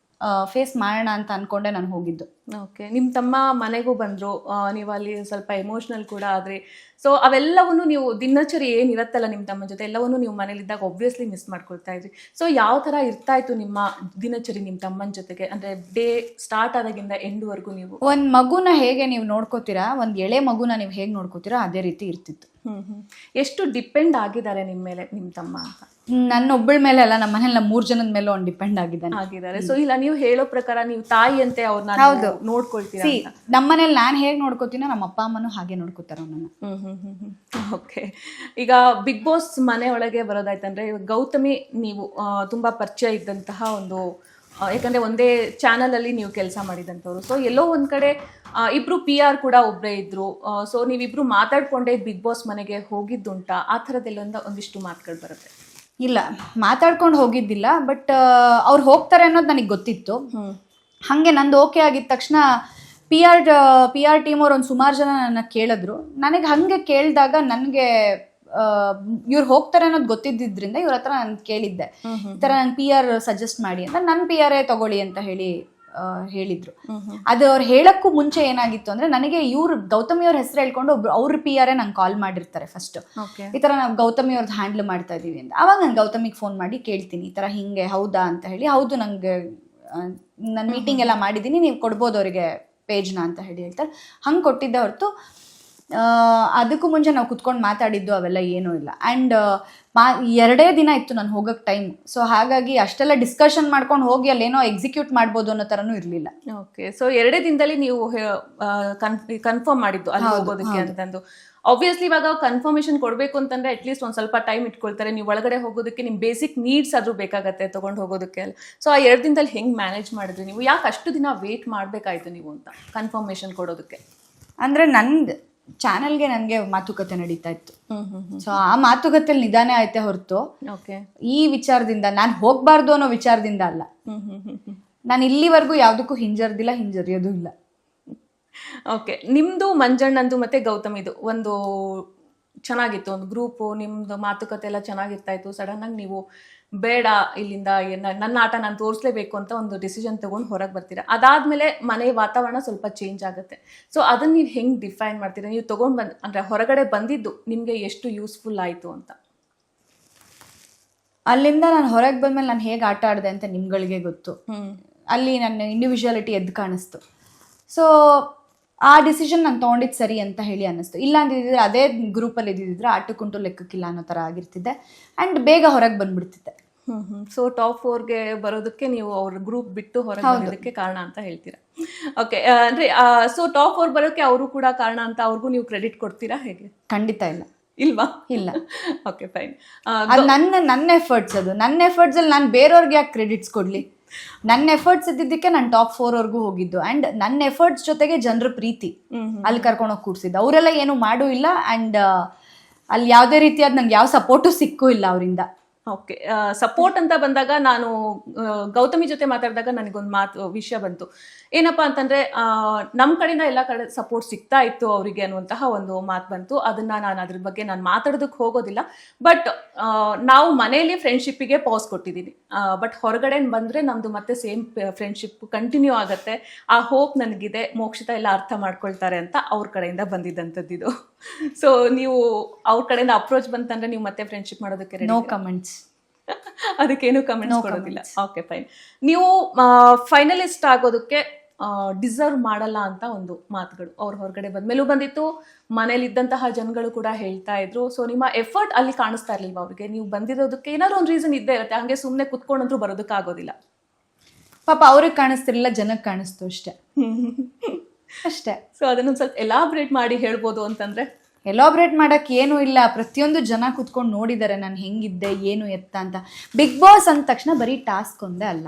ಫೇಸ್ ಮಾಡೋಣ ಅಂತ ಅನ್ಕೊಂಡೆ ನಾನು ಹೋಗಿದ್ದು. ಓಕೆ. ನಿಮ್ಮ ತಮ್ಮ ಮನೆಗೂ ಬಂದರು, ನೀವು ಅಲ್ಲಿ ಸ್ವಲ್ಪ ಎಮೋಷ್ನಲ್ ಕೂಡ ಆದ್ರಿ. ಸೊ ಅವೆಲ್ಲವನ್ನು ನೀವು ದಿನಚರಿ ಏನಿರತ್ತಲ್ಲ ನಿಮ್ಮ ತಮ್ಮನ ಜೊತೆ ಎಲ್ಲವನ್ನೂ ನೀವು ಮನೇಲಿದ್ದಾಗ ಒಬ್ವಿಯಸ್ಲಿ ಮಿಸ್ ಮಾಡ್ಕೊಳ್ತಾ ಇದ್ರಿ. ಸೊ ಯಾವ ಥರ ಇರ್ತಾ ಇತ್ತು ನಿಮ್ಮ ದಿನಚರಿ ನಿಮ್ಮ ತಮ್ಮನ ಜೊತೆಗೆ? ಅಂದರೆ ಡೇ ಸ್ಟಾರ್ಟ್ ಆದಾಗಿಂದ ಎಂಡ್ವರೆಗೂ ನೀವು ಒಂದು ಮಗುನ ಹೇಗೆ ನೀವು ನೋಡ್ಕೋತೀರಾ, ಒಂದು ಎಳೆ ಮಗುನ ನೀವು ಹೇಗೆ ನೋಡ್ಕೋತೀರಾ ಅದೇ ರೀತಿ ಇರ್ತಿತ್ತು. ಎಷ್ಟು ಡಿಪೆಂಡ್ ಆಗಿದ್ದಾರೆ ನಿಮ್ಮ ಮೇಲೆ ನಿಮ್ಮ ತಮ್ಮ ಅಂತ? ನನ್ನೊಬ್ಬಳ ಮೇಲೆ ಅಲ್ಲ, ನಮ್ಮ ಮನೇಲಿ 3 ಜನದ ಮೇಲೆ ಒಂದು ಡಿಪೆಂಡ್ ಆಗಿದ್ದಾರೆ. ಸೊ ಇಲ್ಲ, ನೀವು ಹೇಳೋ ಪ್ರಕಾರ ನೀವು ತಾಯಿ ಅಂತೆ ಅವ್ರನ್ನ ನೋಡ್ಕೊಳ್ತೀರಾ. ನಮ್ಮ ಮನೇಲಿ ನಾನು ಹೇಗೆ ನೋಡ್ಕೋತೀನೋ ನಮ್ಮ ಅಪ್ಪ ಅಮ್ಮನೂ ಹಾಗೆ ನೋಡ್ಕೋತಾರ ನನ್ನ. ಓಕೆ. ಈಗ ಬಿಗ್ ಬಾಸ್ ಮನೆ ಒಳಗೆ ಬರೋದಾಯ್ತಂದ್ರೆ ಗೌತಮಿ ನೀವು ತುಂಬಾ ಪರಿಚಯ ಇದ್ದಂತಹ ಒಂದು, ಯಾಕಂದ್ರೆ ಒಂದೇ ಚಾನಲ್ ಅಲ್ಲಿ ನೀವು ಕೆಲಸ ಮಾಡಿದಂಥವ್ರು. ಸೊ ಎಲ್ಲೋ ಒಂದ್ ಕಡೆ ಇಬ್ರು PR ಕೂಡ ಒಬ್ಬರೇ ಇದ್ರು. ಸೊ ನೀವಿಬ್ರು ಮಾತಾಡ್ಕೊಂಡೇ ಬಿಗ್ ಬಾಸ್ ಮನೆಗೆ ಹೋಗಿದ್ದುಂಟಾ? ಆ ಥರದ್ದೆಲ್ಲ ಒಂದಿಷ್ಟು ಮಾತುಗಳು ಬರುತ್ತೆ. ಇಲ್ಲ, ಮಾತಾಡ್ಕೊಂಡು ಹೋಗಿದ್ದಿಲ್ಲ. ಬಟ್ ಅವ್ರು ಹೋಗ್ತಾರೆ ಅನ್ನೋದು ನನಗೆ ಗೊತ್ತಿತ್ತು. ಹಾಗೆ ನಂದು ಓಕೆ ಆಗಿದ ತಕ್ಷಣ PR ಟೀಮ್ ಅವ್ರು ಒಂದು ಸುಮಾರು ಜನ ನನ್ನ ಕೇಳಿದ್ರು. ನನಗೆ ಹಾಗೆ ಕೇಳಿದಾಗ ನನಗೆ ಇವ್ರು ಹೋಗ್ತಾರೆ ಅನ್ನೋದು ಗೊತ್ತಿದ್ದಿದ್ರಿಂದ ಇವ್ರ ಹತ್ರ ನಾನು ಕೇಳಿದ್ದೆ, ಈ ಥರ ನಂಗೆ PR ಸಜೆಸ್ಟ್ ಮಾಡಿ ಅಂತ. ನನ್ನ PR ತಗೊಳ್ಳಿ ಅಂತ ಹೇಳಿದ್ರು. ಅದು ಅವ್ರು ಹೇಳಕ್ಕೂ ಮುಂಚೆ ಏನಾಗಿತ್ತು ಅಂದ್ರೆ, ನನಗೆ ಇವ್ರು ಗೌತಮಿ ಅವ್ರ ಹೆಸರು ಹೇಳ್ಕೊಂಡು ಅವ್ರ PR ನಂಗೆ ಕಾಲ್ ಮಾಡಿರ್ತಾರೆ ಫಸ್ಟ್, ಈ ತರ ನಾವು ಗೌತಮಿ ಅವ್ರದ್ದು ಹ್ಯಾಂಡಲ್ ಮಾಡ್ತಾ ಇದೀವಿ ಅಂತ. ಅವಾಗ ನಾನು ಗೌತಮಿಗೆ ಫೋನ್ ಮಾಡಿ ಕೇಳ್ತೀನಿ, ಈ ತರ ಹಿಂಗೆ ಹೌದಾ ಅಂತ ಹೇಳಿ. ಹೌದು, ನಂಗೆ ನಾನು ಮೀಟಿಂಗ್ ಎಲ್ಲ ಮಾಡಿದ್ದೀನಿ, ನೀವು ಕೊಡ್ಬೋದು ಅವರಿಗೆ ಪೇಜ್ನ ಅಂತ ಹೇಳಿ ಹೇಳ್ತಾರೆ. ಹಂಗೆ ಕೊಟ್ಟಿದ್ದೆ ಹೊರತು ಅದಕ್ಕೂ ಮುಂಚೆ ನಾವು ಕುತ್ಕೊಂಡು ಮಾತಾಡಿದ್ದು ಅವೆಲ್ಲ ಏನೂ ಇಲ್ಲ. ಆ್ಯಂಡ್ 2 ದಿನ ಇತ್ತು ನಾನು ಹೋಗೋಕ್ಕೆ ಟೈಮ್. ಸೊ ಹಾಗಾಗಿ ಅಷ್ಟೆಲ್ಲ ಡಿಸ್ಕಷನ್ ಮಾಡ್ಕೊಂಡು ಹೋಗಿ ಅಲ್ಲೇನೋ ಎಕ್ಸಿಕ್ಯೂಟ್ ಮಾಡ್ಬೋದು ಅನ್ನೋ ಥರನೂ ಇರಲಿಲ್ಲ. ಓಕೆ, ಸೊ 2 ದಿನದಲ್ಲಿ ನೀವು ಕನ್ಫರ್ಮ್ ಮಾಡಿದ್ದು ಅಲ್ಲಿ ಹೋಗೋದಕ್ಕೆ ಅಂತಂದು. ಆಬ್ವಿಯಸ್ಲಿ ಇವಾಗ ಕನ್ಫರ್ಮೇಶನ್ ಕೊಡಬೇಕು ಅಂತಂದ್ರೆ ಅಟ್ಲೀಸ್ಟ್ ಒಂದು ಸ್ವಲ್ಪ ಟೈಮ್ ಇಟ್ಕೊಳ್ತಾರೆ. ನೀವು ಒಳಗಡೆ ಹೋಗೋದಕ್ಕೆ ನಿಮ್ಮ ಬೇಸಿಕ್ ನೀಡ್ಸ್ ಆದ್ರೂ ಬೇಕಾಗತ್ತೆ ತೊಗೊಂಡು ಹೋಗೋದಕ್ಕೆ ಅಲ್ಲ. ಸೊ ಆ 2 ದಿನದಲ್ಲಿ ಹೆಂಗೆ ಮ್ಯಾನೇಜ್ ಮಾಡಿದ್ರಿ ನೀವು? ಯಾಕೆ ಅಷ್ಟು ದಿನ ವೇಟ್ ಮಾಡಬೇಕಾಯ್ತು ನೀವು ಅಂತ ಕನ್ಫರ್ಮೇಶನ್ ಕೊಡೋದಕ್ಕೆ? ಅಂದರೆ ನಂದು ಚಾನಲ್ಗೆ ನನಗೆ ಮಾತುಕತೆ ನಡೀತಾ ಇತ್ತು. ಸೊ ಆ ಮಾತುಕತೆಯಲ್ಲಿ ನಿಧಾನ ಆಯ್ತೆ ಹೊರತು ಈ ವಿಚಾರದಿಂದ ನಾನು ಹೋಗ್ಬಾರ್ದು ಅನ್ನೋ ವಿಚಾರದಿಂದ ಅಲ್ಲ. ನಾನು ಇಲ್ಲಿವರೆಗೂ ಯಾವುದಕ್ಕೂ ಹಿಂಜರಿಯೋದು ಇಲ್ಲ. ಓಕೆ, ನಿಮ್ದು ಮಂಜಣ್ಣಂದು ಮತ್ತೆ ಗೌತಮಿದು ಒಂದು ಚೆನ್ನಾಗಿತ್ತು, ಒಂದು ಗ್ರೂಪು, ನಿಮ್ದು ಮಾತುಕತೆ ಎಲ್ಲ ಚೆನ್ನಾಗಿರ್ತಾ ಇತ್ತು. ಸಡನ್ ಆಗಿ ನೀವು ಬೇಡ ಇಲ್ಲಿಂದ ನನ್ನ ಆಟ ನಾನು ತೋರಿಸ್ಲೇಬೇಕು ಅಂತ ಒಂದು ಡಿಸಿಷನ್ ತಗೊಂಡು ಹೊರಗೆ ಬರ್ತೀರಾ. ಅದಾದ್ಮೇಲೆ ಮನೆ ವಾತಾವರಣ ಸ್ವಲ್ಪ ಚೇಂಜ್ ಆಗುತ್ತೆ. ಸೊ ಅದನ್ನ ನೀವು ಹೆಂಗೆ ಡಿಫೈನ್ ಮಾಡ್ತೀರಾ? ನೀವು ಅಂದ್ರೆ ಹೊರಗಡೆ ಬಂದಿದ್ದು ನಿಮಗೆ ಎಷ್ಟು ಯೂಸ್ಫುಲ್ ಆಯಿತು ಅಂತ? ಅಲ್ಲಿಂದ ನಾನು ಹೊರಗೆ ಬಂದ್ಮೇಲೆ ನಾನು ಹೇಗೆ ಆಟ ಆಡಿದೆ ಅಂತ ನಿಮ್ಗಳಿಗೆ ಗೊತ್ತು. ಅಲ್ಲಿ ನನ್ನ ಇಂಡಿವಿಜುವಾಲಿಟಿ ಎದ್ದು ಕಾಣಿಸ್ತು. ಸೊ ಆ ಡಿಸಿಷನ್ ನಾನು ತೊಗೊಂಡಿದ್ದು ಸರಿ ಅಂತ ಹೇಳಿ ಅನ್ನಿಸ್ತು. ಇಲ್ಲ ಅಂದಿದ್ರೆ ಅದೇ ಗ್ರೂಪಲ್ಲಿ ಇದ್ದಿದ್ರೆ ಆಟಕ್ಕುಂಟು ಲೆಕ್ಕಕ್ಕಿಲ್ಲ ಅನ್ನೋ ಥರ ಆಗಿರ್ತಿದ್ದೆ ಆ್ಯಂಡ್ ಬೇಗ ಹೊರಗೆ ಬಂದ್ಬಿಡ್ತಿದ್ದೆ. ಸೊ ಟಾಪ್ 4ಗೆ ಬರೋದಕ್ಕೆ ನೀವು ಅವ್ರ ಗ್ರೂಪ್ ಬಿಟ್ಟು ಹೊರಗೆ ಬರೋದಕ್ಕೆ ಕಾರಣ ಅಂತ ಹೇಳ್ತೀರಾ. ಓಕೆ, ಅಂದ್ರೆ ಸೊ ಟಾಪ್ 4 ಬರೋಕ್ಕೆ ಅವರು ಕೂಡ ಕಾರಣ ಅಂತ ಅವ್ರಿಗೂ ನೀವು ಕ್ರೆಡಿಟ್ ಕೊಡ್ತೀರಾ ಹೇಗೆ? ಖಂಡಿತ ಇಲ್ಲ. ಇಲ್ವಾ? ಇಲ್ಲ. Okay, fine. ಅದು ನನ್ನ ಎಫರ್ಟ್ಸ್. ಅದು ನನ್ನ ಎಫರ್ಟ್ಸಲ್ಲಿ ನಾನು ಬೇರೆಯವ್ರಿಗೆ ಯಾಕೆ ಕ್ರೆಡಿಟ್ಸ್ ಕೊಡಲಿ? ನನ್ನ ಎಫರ್ಟ್ಸ್ ಇದ್ದಿದ್ದಕ್ಕೆ ನಾನು ಟಾಪ್ 4ವರ್ಗೂ ಹೋಗಿದ್ದು. ಆ್ಯಂಡ್ ನನ್ನ ಎಫರ್ಟ್ಸ್ ಜೊತೆಗೆ ಜನರ ಪ್ರೀತಿ ಅಲ್ಲಿ ಕರ್ಕೊಂಡೋಗಿ ಕೂಡ್ಸಿದ್ದು. ಅವರೆಲ್ಲ ಏನು ಮಾಡೂ ಇಲ್ಲ. ಆ್ಯಂಡ್ ಅಲ್ಲಿ ಯಾವುದೇ ರೀತಿಯಾದ ನಂಗೆ ಯಾವ ಸಪೋರ್ಟು ಸಿಕ್ಕೂ ಇಲ್ಲ ಅವರಿಂದ. ಓಕೆ, ಸಪೋರ್ಟ್ ಅಂತ ಬಂದಾಗ ನಾನು ಗೌತಮಿ ಜೊತೆ ಮಾತಾಡಿದಾಗ ನನಗೊಂದು ವಿಷಯ ಬಂತು. ಏನಪ್ಪಾ ಅಂತಂದ್ರೆ ನಮ್ಮ ಕಡೆಯಿಂದ ಎಲ್ಲ ಕಡೆ ಸಪೋರ್ಟ್ ಸಿಗ್ತಾ ಇತ್ತು ಅವರಿಗೆ ಅನ್ನುವಂತಹ ಒಂದು ಮಾತು ಬಂತು. ಅದನ್ನ ನಾನು ಅದ್ರ ಬಗ್ಗೆ ನಾನು ಮಾತಾಡೋದಕ್ಕೆ ಹೋಗೋದಿಲ್ಲ. ಬಟ್ ನಾವು ಮನೆಯಲ್ಲಿ ಫ್ರೆಂಡ್ಶಿಪ್ಪಿಗೆ ಪಾಸ್ ಕೊಟ್ಟಿದ್ದೀನಿ. ಬಟ್ ಹೊರಗಡೆ ಬಂದ್ರೆ ನಮ್ದು ಮತ್ತೆ ಸೇಮ್ ಫ್ರೆಂಡ್ಶಿಪ್ ಕಂಟಿನ್ಯೂ ಆಗತ್ತೆ. ಆ ಹೋಪ್ ನನಗಿದೆ, ಮೋಕ್ಷಿತ ಎಲ್ಲ ಅರ್ಥ ಮಾಡ್ಕೊಳ್ತಾರೆ ಅಂತ ಅವ್ರ ಕಡೆಯಿಂದ ಬಂದಿದ್ದಂಥದ್ದು. ಸೊ ನೀವು ಅವ್ರ ಕಡೆಯಿಂದ ಅಪ್ರೋಚ್ ಬಂತಂದ್ರೆ ನೀವು ಮತ್ತೆ ಫ್ರೆಂಡ್ಶಿಪ್ ಮಾಡೋದಕ್ಕೆ ನೋ ಕಮೆಂಟ್ಸ್. ಅದಕ್ಕೇನು ಕಮೆಂಟ್ಸ್ ಕೊಡೋದಿಲ್ಲ. Okay, fine. ನೀವು ಫೈನಲಿಸ್ಟ್ ಆಗೋದಕ್ಕೆ ಡಿಸರ್ವ್ ಮಾಡಲ್ಲ ಅಂತ ಒಂದು ಮಾತುಗಳು ಅವ್ರ ಹೊರಗಡೆ ಬಂದ್ಮೇಲೂ ಬಂದಿತ್ತು, ಮನೇಲಿದ್ದಂತಹ ಜನಗಳು ಕೂಡ ಹೇಳ್ತಾ ಇದ್ರು. ಸೊ ನಿಮ್ಮ ಎಫರ್ಟ್ ಅಲ್ಲಿ ಕಾಣಿಸ್ತಾ ಇರ್ಲಿಲ್ವಾ ಅವ್ರಿಗೆ? ನೀವು ಬಂದಿರೋದಕ್ಕೆ ಏನಾದ್ರು ಒಂದು ರೀಸನ್ ಇದ್ದೇ ಇರುತ್ತೆ. ಹಂಗೆ ಸುಮ್ಮನೆ ಕುತ್ಕೊಂಡ್ರು ಬರೋದಕ್ಕೆ ಆಗೋದಿಲ್ಲ. ಪಾಪ ಅವ್ರಿಗೆ ಕಾಣಿಸ್ತಿರ್ಲಿಲ್ಲ, ಜನಕ್ಕೆ ಕಾಣಿಸ್ತು ಅಷ್ಟೇ. ಅಷ್ಟೇ. ಸೊ ಅದನ್ನೊಂದು ಸ್ವಲ್ಪ ಎಲಾಬ್ರೇಟ್ ಮಾಡಿ ಹೇಳ್ಬೋದು ಅಂತಂದ್ರೆ? ಎಲಾಬ್ರೇಟ್ ಮಾಡೋಕ್ಕೆ ಏನೂ ಇಲ್ಲ. ಪ್ರತಿಯೊಂದು ಜನ ಕುತ್ಕೊಂಡು ನೋಡಿದ್ದಾರೆ ನಾನು ಹೆಂಗಿದ್ದೆ, ಏನು ಎತ್ತ ಅಂತ. ಬಿಗ್ ಬಾಸ್ ಅಂದ ತಕ್ಷಣ ಬರೀ ಟಾಸ್ಕ್ ಒಂದೇ ಅಲ್ಲ,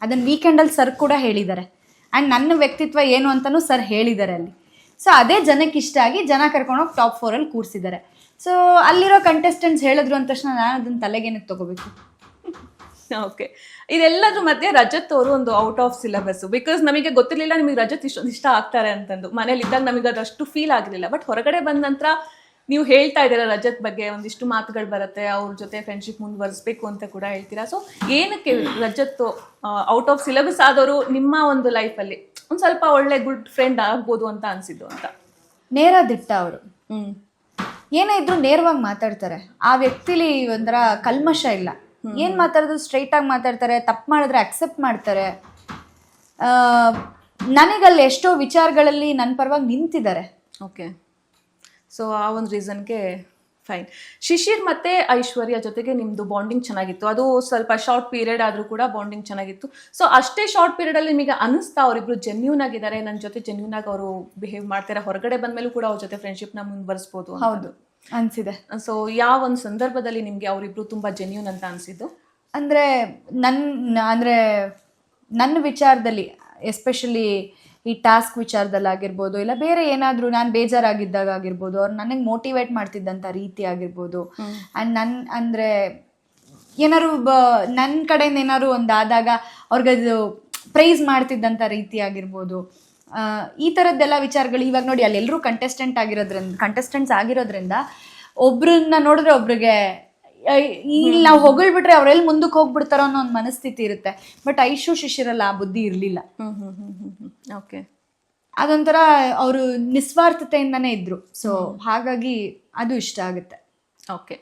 ಅದನ್ನು ವೀಕೆಂಡಲ್ಲಿ ಸರ್ ಕೂಡ ಹೇಳಿದ್ದಾರೆ. ಆ್ಯಂಡ್ ನನ್ನ ವ್ಯಕ್ತಿತ್ವ ಏನು ಅಂತಲೂ ಸರ್ ಹೇಳಿದ್ದಾರೆ ಅಲ್ಲಿ. ಸೊ ಅದೇ ಜನಕ್ಕೆ ಇಷ್ಟ ಆಗಿ ಜನ ಕರ್ಕೊಂಡೋಗಿ ಟಾಪ್ 4ಅಲ್ಲಿ ಕೂರಿಸಿದ್ದಾರೆ. ಸೊ ಅಲ್ಲಿರೋ ಕಂಟೆಸ್ಟೆಂಟ್ಸ್ ಹೇಳಿದ್ರು ಅಂದ ತಕ್ಷಣ ನಾನು ಅದನ್ನು ತಲೆಗೇನಕ್ಕೆ ತಗೋಬೇಕು? ಓಕೆ, ಇದೆಲ್ಲದ್ರ ಮಧ್ಯೆ ರಜತ್ ಅವರು ಒಂದು ಔಟ್ ಆಫ್ ಸಿಲೆಬಸ್. ಬಿಕಾಸ್ ನಮಗೆ ಗೊತ್ತಿರಲಿಲ್ಲ ನಿಮಗೆ ರಜತ್ ಇಷ್ಟೊಂದು ಇಷ್ಟ ಆಗ್ತಾರೆ ಅಂತಂದು. ಮನೇಲಿ ಇದ್ದಾಗ ನಮಗೆ ಅದಷ್ಟು ಫೀಲ್ ಆಗಿರಲಿಲ್ಲ. ಬಟ್ ಹೊರಗಡೆ ಬಂದ ನಂತರ ನೀವು ಹೇಳ್ತಾ ಇದ್ದೀರಾ ರಜತ್ ಬಗ್ಗೆ ಒಂದಿಷ್ಟು ಮಾತುಗಳು ಬರುತ್ತೆ, ಅವ್ರ ಜೊತೆ ಫ್ರೆಂಡ್ಶಿಪ್ ಮುಂದುವರಿಸಬೇಕು ಅಂತ ಕೂಡ ಹೇಳ್ತೀರಾ. ಸೊ ಏನಕ್ಕೆ ರಜತ್ ಔಟ್ ಆಫ್ ಸಿಲೆಬಸ್ ಆದವರು ನಿಮ್ಮ ಒಂದು ಲೈಫಲ್ಲಿ ಒಂದು ಸ್ವಲ್ಪ ಒಳ್ಳೆ ಗುಡ್ ಫ್ರೆಂಡ್ ಆಗ್ಬೋದು ಅಂತ ಅನ್ಸಿದ್ದು ಅಂತ? ನೇರ ದಿಟ್ಟ ಅವರು. ಏನೇ ಇದ್ರು ನೇರವಾಗಿ ಮಾತಾಡ್ತಾರೆ. ಆ ವ್ಯಕ್ತಿಲಿ ಒಂಥರ ಕಲ್ಮಶ ಇಲ್ಲ. ಏನು ಮಾತಾಡಿದ್ರು ಸ್ಟ್ರೈಟ್ ಆಗಿ ಮಾತಾಡ್ತಾರೆ. ತಪ್ಪು ಮಾಡಿದ್ರೆ ಅಕ್ಸೆಪ್ಟ್ ಮಾಡ್ತಾರೆ. ನನಗಲ್ಲಿ ಎಷ್ಟೋ ವಿಚಾರಗಳಲ್ಲಿ ನನ್ನ ಪರವಾಗಿ ನಿಂತಿದ್ದಾರೆ. ಓಕೆ, ಸೊ ಆ ಒಂದು ರೀಸನ್ಗೆ ಫೈನ್. ಶಿಶಿರ್ ಮತ್ತೆ ಐಶ್ವರ್ಯ ಜೊತೆಗೆ ನಿಮ್ಮದು ಬಾಂಡಿಂಗ್ ಚೆನ್ನಾಗಿತ್ತು. ಅದು ಸ್ವಲ್ಪ ಶಾರ್ಟ್ ಪೀರಿಯಡ್ ಆದರೂ ಕೂಡ ಬಾಂಡಿಂಗ್ ಚೆನ್ನಾಗಿತ್ತು. ಸೊ ಅಷ್ಟೇ ಶಾರ್ಟ್ ಪೀರಿಯಡಲ್ಲಿ ನಿಮಗೆ ಅನಿಸ್ತಾ ಅವರಿಬ್ರು ಜೆನ್ಯೂನ್ ಆಗಿದ್ದಾರೆ, ನನ್ನ ಜೊತೆ ಜೆನ್ಯೂನ್ ಆಗಿ ಅವರು ಬಿಹೇವ್ ಮಾಡ್ತಾರೆ, ಹೊರಗಡೆ ಬಂದಮೇಲೂ ಕೂಡ ಅವ್ರ ಜೊತೆ ಫ್ರೆಂಡ್ಶಿಪ್ನ ಮುಂದುವರಿಸ್ಬೋದು? ಹೌದು ಅನಿಸಿದೆ. ಸೊ ಯಾವ ಒಂದು ಸಂದರ್ಭದಲ್ಲಿ ನಿಮಗೆ ಅವರಿಬ್ರು ತುಂಬ ಜೆನ್ಯೂನ್ ಅಂತ ಅನಿಸಿದ್ದು? ಅಂದರೆ ನನ್ನ ವಿಚಾರದಲ್ಲಿ, ಎಸ್ಪೆಷಲಿ ಈ ಟಾಸ್ಕ್ ವಿಚಾರದಲ್ಲಿ ಆಗಿರ್ಬೋದು, ಇಲ್ಲ ಬೇರೆ ಏನಾದರೂ ನಾನು ಬೇಜಾರಾಗಿದ್ದಾಗ ಆಗಿರ್ಬೋದು, ಅವ್ರು ನನಗೆ ಮೋಟಿವೇಟ್ ಮಾಡ್ತಿದ್ದಂಥ ರೀತಿ ಆಗಿರ್ಬೋದು. ಆ್ಯಂಡ್ ಏನಾದ್ರು ನನ್ನ ಕಡೆಯಿಂದ ಏನಾದ್ರು ಒಂದು ಆದಾಗ ಅವ್ರಿಗದು ಪ್ರೈಸ್ ಮಾಡ್ತಿದ್ದಂಥ ರೀತಿ ಆಗಿರ್ಬೋದು. ಈ ಥರದ್ದೆಲ್ಲ ವಿಚಾರಗಳು ಇವಾಗ ನೋಡಿ, ಅಲ್ಲೆಲ್ಲರೂ ಕಂಟೆಸ್ಟೆಂಟ್ಸ್ ಆಗಿರೋದ್ರಿಂದ ಒಬ್ರನ್ನ ನೋಡಿದ್ರೆ ಒಬ್ರಿಗೆ ಇಲ್ಲಿ ನಾವು ಹೊಗಳ್ಬಿಟ್ರೆ ಅವ್ರೆಲ್ಲಿ ಮುಂದಕ್ಕೆ ಹೋಗ್ಬಿಡ್ತಾರೋ ಅನ್ನೋ ಒಂದು ಮನಸ್ಥಿತಿ ಇರುತ್ತೆ. ಬಟ್ ಐಶು ಶಿಶಿರಲ್ಲ ಆ ಬುದ್ಧಿ ಇರಲಿಲ್ಲ. ಓಕೆ, ಅದೊಂಥರ ಅವರು ನಿಸ್ವಾರ್ಥತೆಯಿಂದನೇ ಇದ್ರು. ಸೊ ಹಾಗಾಗಿ ಅದು ಇಷ್ಟ ಆಗುತ್ತೆ. ಓಕೆ,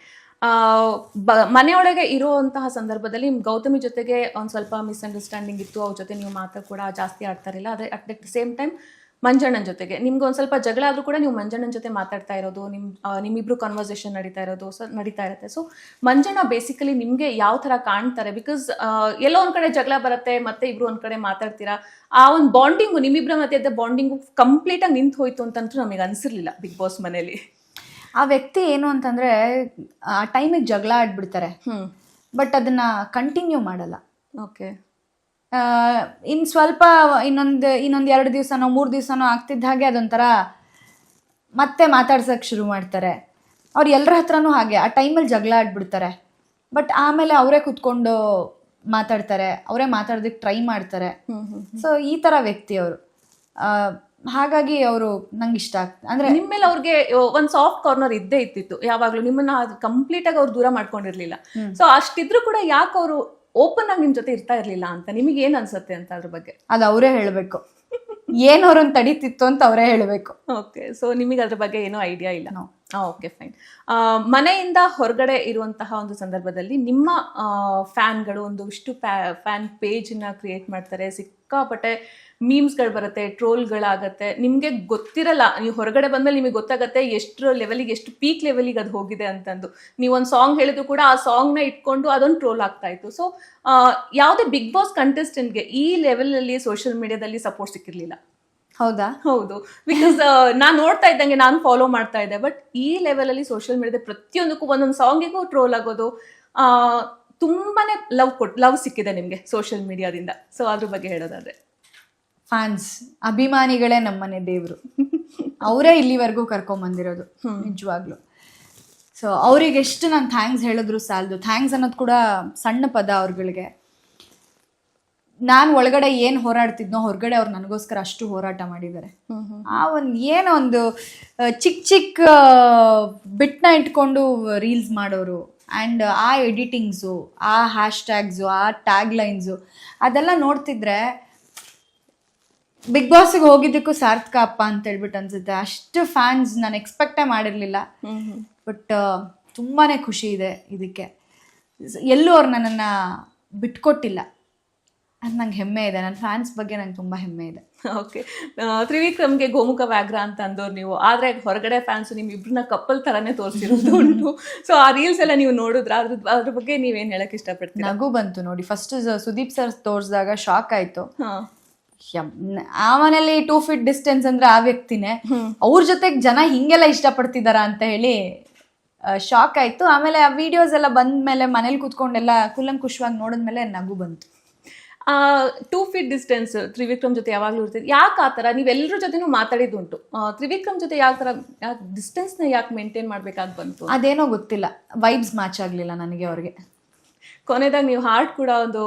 ಮನೆಯೊಳಗೆ ಇರುವಂತಹ ಸಂದರ್ಭದಲ್ಲಿ ಗೌತಮಿ ಜೊತೆಗೆ ಒಂದು ಸ್ವಲ್ಪ ಮಿಸ್ಅಂಡರ್ಸ್ಟ್ಯಾಂಡಿಂಗ್ ಇತ್ತು, ಅವ್ರ ಜೊತೆ ನೀವು ಮಾತಾ ಕೂಡ ಜಾಸ್ತಿ ಆಡ್ತಾ ಇರಲಿಲ್ಲ. ಅದೇ ಅಟ್ ದ ಸೇಮ್ ಟೈಮ್ ಮಂಜಣ್ಣನ ಜೊತೆಗೆ ನಿಮ್ಗೆ ಒಂದು ಸ್ವಲ್ಪ ಜಗಳ ಆದರೂ ಕೂಡ ನೀವು ಮಂಜಣ್ಣನ ಜೊತೆ ಮಾತಾಡ್ತಾ ಇರೋದು, ನಿಮ್ಮಿಬ್ರು ಕನ್ವರ್ಸೇಷನ್ ನಡೀತಾ ಇರುತ್ತೆ. ಸೊ ಮಂಜಣ್ಣ ಬೇಸಿಕಲಿ ನಿಮಗೆ ಯಾವ ಥರ ಕಾಣ್ತಾರೆ? ಬಿಕಾಸ್ ಎಲ್ಲೋ ಒಂದು ಕಡೆ ಜಗಳ ಬರುತ್ತೆ, ಮತ್ತೆ ಇಬ್ರು ಒಂದು ಕಡೆ ಮಾತಾಡ್ತೀರಾ, ಆ ಒಂದು ಬಾಂಡಿಂಗು ನಿಮ್ಮಿಬ್ಬರ ಮಧ್ಯೆ ಬಾಂಡಿಂಗು ಕಂಪ್ಲೀಟಾಗಿ ನಿಂತು ಹೋಯ್ತು ಅಂತಂತೂ ನಮಗೆ ಅನಿಸಿರ್ಲಿಲ್ಲ ಬಿಗ್ ಬಾಸ್ ಮನೇಲಿ. ಆ ವ್ಯಕ್ತಿ ಏನು ಅಂತಂದ್ರೆ ಆ ಟೈಮಿಗೆ ಜಗಳ ಆಡ್ಬಿಡ್ತಾರೆ, ಬಟ್ ಅದನ್ನ ಕಂಟಿನ್ಯೂ ಮಾಡಲ್ಲ. ಓಕೆ. ಇನ್ನು ಸ್ವಲ್ಪ ಇನ್ನೊಂದು 2 ದಿವಸನೋ 3 ದಿವಸನೋ ಆಗ್ತಿದ್ದ ಹಾಗೆ ಅದೊಂಥರ ಮತ್ತೆ ಮಾತಾಡ್ಸೋಕೆ ಶುರು ಮಾಡ್ತಾರೆ. ಅವ್ರು ಎಲ್ಲರ ಹತ್ರನೂ ಹಾಗೆ ಆ ಟೈಮಲ್ಲಿ ಜಗಳ ಆಡ್ಬಿಡ್ತಾರೆ, ಬಟ್ ಆಮೇಲೆ ಅವರೇ ಕುತ್ಕೊಂಡು ಮಾತಾಡ್ತಾರೆ, ಅವರೇ ಮಾತಾಡೋದಕ್ಕೆ ಟ್ರೈ ಮಾಡ್ತಾರೆ. ಸೊ ಈ ಥರ ವ್ಯಕ್ತಿ ಅವರು. ಹಾಗಾಗಿ ಅವರು ನಂಗೆ ಇಷ್ಟ ಆಗ್ತದೆ. ಅಂದರೆ ನಿಮ್ಮ ಮೇಲೆ ಅವ್ರಿಗೆ ಒಂದು ಸಾಫ್ಟ್ ಕಾರ್ನರ್ ಇದ್ದೇ ಇತ್ತಿತ್ತು ಯಾವಾಗಲೂ, ನಿಮ್ಮನ್ನ ಕಂಪ್ಲೀಟಾಗಿ ಅವ್ರು ದೂರ ಮಾಡ್ಕೊಂಡಿರ್ಲಿಲ್ಲ. ಸೊ ಅಷ್ಟಿದ್ರು ಕೂಡ ಯಾಕೆ ಅವರು ಓಪನ್ ಆಗಿ ನಿಮ್ ಜೊತೆ ಇರ್ತಾ ಇರ್ಲಿಲ್ಲ ಅಂತ ನಿಮಗೆ ಏನ್ ಅನ್ಸುತ್ತೆ ಅಂತ ಅದ್ರ ಬಗ್ಗೆ? ಅದು ಅವರೇ ಹೇಳಬೇಕು, ಏನು ಅವ್ರನ್ನ ತಡೀತಿತ್ತು ಅಂತ ಅವರೇ ಹೇಳಬೇಕು. ಓಕೆ. ಸೊ ನಿಮಗೆ ಅದ್ರ ಬಗ್ಗೆ ಏನೋ ಐಡಿಯಾ ಇಲ್ಲ? Okay, fine. ಮನೆಯಿಂದ ಹೊರಗಡೆ ಇರುವಂತಹ ಒಂದು ಸಂದರ್ಭದಲ್ಲಿ ನಿಮ್ಮ ಫ್ಯಾನ್ಗಳು ಒಂದಿಷ್ಟು ಫ್ಯಾನ್ ಪೇಜ್ನ ಕ್ರಿಯೇಟ್ ಮಾಡ್ತಾರೆ, ಸಿಕ್ಕಾಪಟ್ಟೆ ಮೀಮ್ಸ್ಗಳು ಬರುತ್ತೆ, ಟ್ರೋಲ್ಗಳಾಗತ್ತೆ, ನಿಮಗೆ ಗೊತ್ತಿರಲ್ಲ, ನೀವು ಹೊರಗಡೆ ಬಂದ್ಮೇಲೆ ನಿಮಗೆ ಗೊತ್ತಾಗತ್ತೆ ಎಷ್ಟು ಲೆವೆಲಿಗೆ, ಎಷ್ಟು ಪೀಕ್ ಲೆವೆಲಿಗೆ ಅದು ಹೋಗಿದೆ ಅಂತಂದು. ನೀವೊಂದು ಸಾಂಗ್ ಹೇಳಿದ್ರು ಕೂಡ ಆ ಸಾಂಗ್ನ ಇಟ್ಕೊಂಡು ಅದೊಂದು ಟ್ರೋಲ್ ಆಗ್ತಾ ಇತ್ತು. ಸೊ ಯಾವುದೇ ಬಿಗ್ ಬಾಸ್ ಕಂಟೆಸ್ಟೆಂಟ್ಗೆ ಈ ಲೆವೆಲಲ್ಲಿ ಸೋಷಿಯಲ್ ಮೀಡಿಯಾದಲ್ಲಿ ಸಪೋರ್ಟ್ ಸಿಕ್ಕಿರಲಿಲ್ಲ. ಹೌದಾ? ಹೌದು. ಬಿಕಾಸ್ ನಾನು ನೋಡ್ತಾ ಇದ್ದಂಗೆ ನಾನು ಫಾಲೋ ಮಾಡ್ತಾ ಇದ್ದೆ, ಬಟ್ ಈ ಲೆವೆಲಲ್ಲಿ ಸೋಷಿಯಲ್ ಮೀಡಿಯಾದ ಪ್ರತಿಯೊಂದಕ್ಕೂ ಒಂದೊಂದು ಸಾಂಗಿಗೂ ಟ್ರೋಲ್ ಆಗೋದು, ತುಂಬಾನೇ ಲವ್ ಸಿಕ್ಕಿದೆ ನಿಮಗೆ ಸೋಷಿಯಲ್ ಮೀಡಿಯಾದಿಂದ. ಸೊ ಅದ್ರ ಬಗ್ಗೆ ಹೇಳೋದಾದ್ರೆ, ಫ್ಯಾನ್ಸ್ ಅಭಿಮಾನಿಗಳೇ ನಮ್ಮನೆ ದೇವರು. ಅವರೇ ಇಲ್ಲಿವರೆಗೂ ಕರ್ಕೊಂಬಂದಿರೋದು ನಿಜವಾಗ್ಲು. ಸೊ ಅವ್ರಿಗೆ ಎಷ್ಟು ನಾನು ಥ್ಯಾಂಕ್ಸ್ ಹೇಳಿದ್ರು ಸಾಲದು. ಥ್ಯಾಂಕ್ಸ್ ಅನ್ನೋದು ಕೂಡ ಸಣ್ಣ ಪದ ಅವ್ರುಗಳಿಗೆ. ನಾನು ಒಳಗಡೆ ಏನು ಹೋರಾಡ್ತಿದ್ನೋ ಹೊರಗಡೆ ಅವ್ರು ನನಗೋಸ್ಕರ ಅಷ್ಟು ಹೋರಾಟ ಮಾಡಿದ್ದಾರೆ. ಆ ಏನೋ ಒಂದು ಚಿಕ್ಕ ಬಿಟ್ನ ಇಟ್ಕೊಂಡು ರೀಲ್ಸ್ ಮಾಡೋರು, ಆ್ಯಂಡ್ ಆ ಎಡಿಟಿಂಗ್ಸು, ಆ ಹ್ಯಾಶ್ಟ್ಯಾಗ್ಸು, ಆ ಟ್ಯಾಗ್ ಲೈನ್ಸು ಅದೆಲ್ಲ ನೋಡ್ತಿದ್ರೆ ಬಿಗ್ ಬಾಸ್ಗೆ ಹೋಗಿದ್ದಕ್ಕೂ ಸಾರ್ಥಕ ಅಪ್ಪ ಅಂತ ಹೇಳ್ಬಿಟ್ಟು ಅನ್ಸುತ್ತೆ. ಅಷ್ಟು ಫ್ಯಾನ್ಸ್ ನಾನು ಎಕ್ಸ್ಪೆಕ್ಟೇ ಮಾಡಿರಲಿಲ್ಲ, ಬಟ್ ತುಂಬಾ ಖುಷಿ ಇದೆ ಇದಕ್ಕೆ. ಎಲ್ಲೂ ಅವ್ರು ನನ್ನನ್ನು ಬಿಟ್ಕೊಟ್ಟಿಲ್ಲ, ಅದು ನಂಗೆ ಹೆಮ್ಮೆ ಇದೆ. ನನ್ನ ಫ್ಯಾನ್ಸ್ ಬಗ್ಗೆ ನಂಗೆ ತುಂಬ ಹೆಮ್ಮೆ ಇದೆ. ಓಕೆ. ತ್ರಿವಿಕ್ರಮ್ಗೆ ಗೋಮುಖ ವ್ಯಾಘ್ರ ಅಂತ ಅಂದವ್ರು ನೀವು, ಆದರೆ ಹೊರಗಡೆ ಫ್ಯಾನ್ಸು ನಿಮ್ಮಿಬ್ರನ್ನ ಕಪ್ಪಲ್ ಥರನೇ ತೋರಿಸಿರೋದು ಉಂಟು. ಸೊ ಆ ರೀಲ್ಸ್ ಎಲ್ಲ ನೀವು ನೋಡಿದ್ರ, ಅದ್ರ ಬಗ್ಗೆ ನೀವೇನು ಹೇಳಕ್ಕೆ ಇಷ್ಟಪಡ್ತೀರಿ? ನಗು ಬಂತು ನೋಡಿ. ಫಸ್ಟ್ ಸುದೀಪ್ ಸರ್ ತೋರಿಸಿದಾಗ ಶಾಕ್ ಆಯಿತು. ಆ ಮನೇಲಿ 2 feet ಡಿಸ್ಟೆನ್ಸ್ ಅಂದ್ರೆ ಆ ವ್ಯಕ್ತಿನೇ, ಅವ್ರ ಜೊತೆಗೆ ಜನ ಹಿಂಗೆಲ್ಲ ಇಷ್ಟಪಡ್ತಿದಾರ ಅಂತ ಹೇಳಿ ಶಾಕ್ ಆಯ್ತು. ಆಮೇಲೆ ಆ ವಿಡಿಯೋಸ್ ಎಲ್ಲ ಬಂದ್ಮೇಲೆ ಮನೇಲಿ ಕೂತ್ಕೊಂಡೆಲ್ಲ ಕುಲಂಕುಷವಾಗಿ ನೋಡಿದ್ಮೇಲೆ ನಗು ಬಂತು. 2 feet ಡಿಸ್ಟೆನ್ಸ್ ತ್ರಿವಿಕ್ರಮ್ ಜೊತೆ ಯಾವಾಗಲೂ ಇರ್ತೀರಿ, ಯಾಕೆ ಆ ಥರ? ನೀವೆಲ್ಲರ ಜೊತೆನೂ ಮಾತಾಡಿದ್ದುಂಟು, ತ್ರಿವಿಕ್ರಮ್ ಜೊತೆ ಯಾವ ಥರ ಡಿಸ್ಟೆನ್ಸ್ನ ಯಾಕೆ ಮೇಂಟೈನ್ ಮಾಡಬೇಕಾಗಿ ಬಂತು? ಅದೇನೋ ಗೊತ್ತಿಲ್ಲ, ವೈಬ್ಸ್ ಮ್ಯಾಚ್ ಆಗಲಿಲ್ಲ ನನಗೆ ಅವ್ರಿಗೆ. ಕೊನೆದಾಗ ನೀವು ಹಾರ್ಟ್ ಕೂಡ ಒಂದು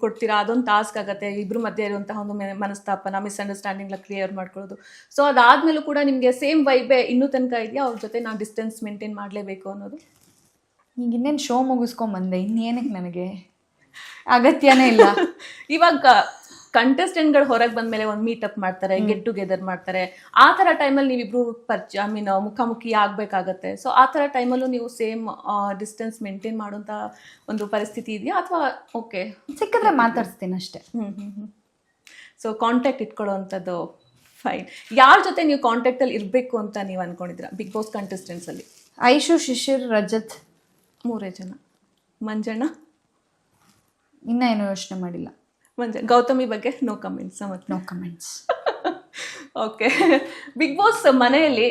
ಕೊಡ್ತೀರಾ, ಅದೊಂದು ಟಾಸ್ಕ್ ಆಗುತ್ತೆ. ಇಬ್ಬರು ಮಧ್ಯೆ ಇರುವಂತಹ ಒಂದು ಮನಸ್ತಾಪನ, ಮಿಸ್ಅಂಡರ್ಸ್ಟ್ಯಾಂಡಿಂಗ್ ಕ್ಲಿಯರ್ ಮಾಡ್ಕೊಳ್ಳೋದು. ಸೊ ಅದಾದ್ಮೇಲೂ ಕೂಡ ನಿಮಗೆ ಸೇಮ್ ವೈಬೇ ಇನ್ನೂ ತನಕ ಇದೆಯಾ ಅವ್ರ ಜೊತೆ? ನಾನು ಡಿಸ್ಟೆನ್ಸ್ ಮೇಂಟೈನ್ ಮಾಡಲೇಬೇಕು ಅನ್ನೋದು? ಈಗ ಇನ್ನೇನು ಶೋ ಮುಗಿಸ್ಕೊಂಬಂದೆ, ಇನ್ನೇನಕ್ಕೆ ನನಗೆ ಅಗತ್ಯನೇ ಇಲ್ಲ. ಇವಾಗ ಕಂಟೆಸ್ಟೆಂಟ್ಗಳು ಹೊರಗೆ ಬಂದ್ಮೇಲೆ ಒಂದು ಮೀಟಪ್ ಮಾಡ್ತಾರೆ, ಗೆಟ್ ಟುಗೆದರ್ ಮಾಡ್ತಾರೆ. ಆ ಥರ ಟೈಮಲ್ಲಿ ನೀವಿಬ್ರು ಮುಖಾಮುಖಿ ಆಗಬೇಕಾಗತ್ತೆ. ಸೊ ಆ ಥರ ಟೈಮಲ್ಲೂ ನೀವು ಸೇಮ್ ಡಿಸ್ಟೆನ್ಸ್ ಮೇಂಟೈನ್ ಮಾಡುವಂಥ ಒಂದು ಪರಿಸ್ಥಿತಿ ಇದೆಯಾ, ಅಥವಾ ಓಕೆ ಸಿಕ್ಕಿದ್ರೆ ಮಾತಾಡ್ಸ್ತೀನಿ ಅಷ್ಟೇ? ಸೊ ಕಾಂಟ್ಯಾಕ್ಟ್ ಇಟ್ಕೊಳ್ಳೋವಂಥದ್ದು ಫೈನ್. ಯಾರ ಜೊತೆ ನೀವು ಕಾಂಟ್ಯಾಕ್ಟಲ್ಲಿ ಇರಬೇಕು ಅಂತ ನೀವು ಅನ್ಕೊಂಡಿದ್ದೀರಾ ಬಿಗ್ ಬಾಸ್ ಕಂಟೆಸ್ಟೆಂಟ್ಸಲ್ಲಿ? ಐಶು, ಶಿಶಿರ್, ರಜತ್, 3 ಜನ. ಮಂಜಣ್ಣ ಇನ್ನೂ ಏನೂ ಯೋಚನೆ ಮಾಡಿಲ್ಲ. ಗೌತಮಿ ಬಗ್ಗೆ no comments? No comments. Okay. Bigg Boss ಮನೆಯಲ್ಲಿ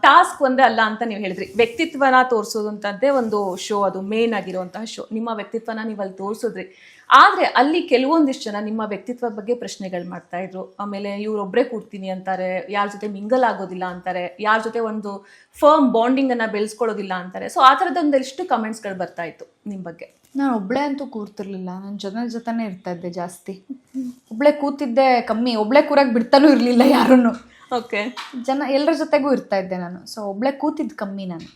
ಟಾಸ್ಕ್ ಒಂದೇ ಅಲ್ಲ ಅಂತ ನೀವು ಹೇಳಿದ್ರಿ, ವ್ಯಕ್ತಿತ್ವನ ತೋರಿಸೋದಂಥದ್ದೇ ಒಂದು ಶೋ, ಅದು ಮೇನ್ ಆಗಿರುವಂತಹ ಶೋ. ನಿಮ್ಮ ವ್ಯಕ್ತಿತ್ವನ ನೀವು ಅಲ್ಲಿ ತೋರಿಸಿದ್ರಿ, ಆದರೆ ಅಲ್ಲಿ ಕೆಲವೊಂದಿಷ್ಟು ಜನ ನಿಮ್ಮ ವ್ಯಕ್ತಿತ್ವ ಬಗ್ಗೆ ಪ್ರಶ್ನೆಗಳು ಮಾಡ್ತಾ ಇದ್ರು. ಆಮೇಲೆ ಇವರೊಬ್ಬರೇ ಕೂಡ್ತೀನಿ ಅಂತಾರೆ, ಯಾರ ಜೊತೆ ಮಿಂಗಲ್ ಆಗೋದಿಲ್ಲ ಅಂತಾರೆ, ಯಾರ ಜೊತೆ ಒಂದು ಫರ್ಮ್ ಬಾಂಡಿಂಗನ್ನು ಬೆಳೆಸ್ಕೊಳ್ಳೋದಿಲ್ಲ ಅಂತಾರೆ. ಸೊ ಆ ಥರದೊಂದೆಷ್ಟು ಕಮೆಂಟ್ಸ್ಗಳು ಬರ್ತಾ ಇತ್ತು ನಿಮ್ಮ ಬಗ್ಗೆ. ನಾನು ಒಬ್ಬಳೇ ಅಂತೂ ಕೂರ್ತಿರ್ಲಿಲ್ಲ, ನನ್ನ ಜೊತೆನೇ ಇರ್ತಾ ಇದ್ದೆ ಜಾಸ್ತಿ. ಒಬ್ಬಳೇ ಕೂತಿದ್ದೆ ಕಮ್ಮಿ, ಒಬ್ಬಳೇ ಕೂರಕ್ಕೆ ಬಿಡ್ತಾನೂ ಇರಲಿಲ್ಲ ಯಾರನ್ನು. ಓಕೆ. ಎಲ್ಲರ ಜೊತೆಗೂ ಇರ್ತಾ ಇದ್ದೆ ನಾನು. ಸೊ ಒಬ್ಬಳೇ ಕೂತಿದ್ದು ಕಮ್ಮಿ ನಾನು.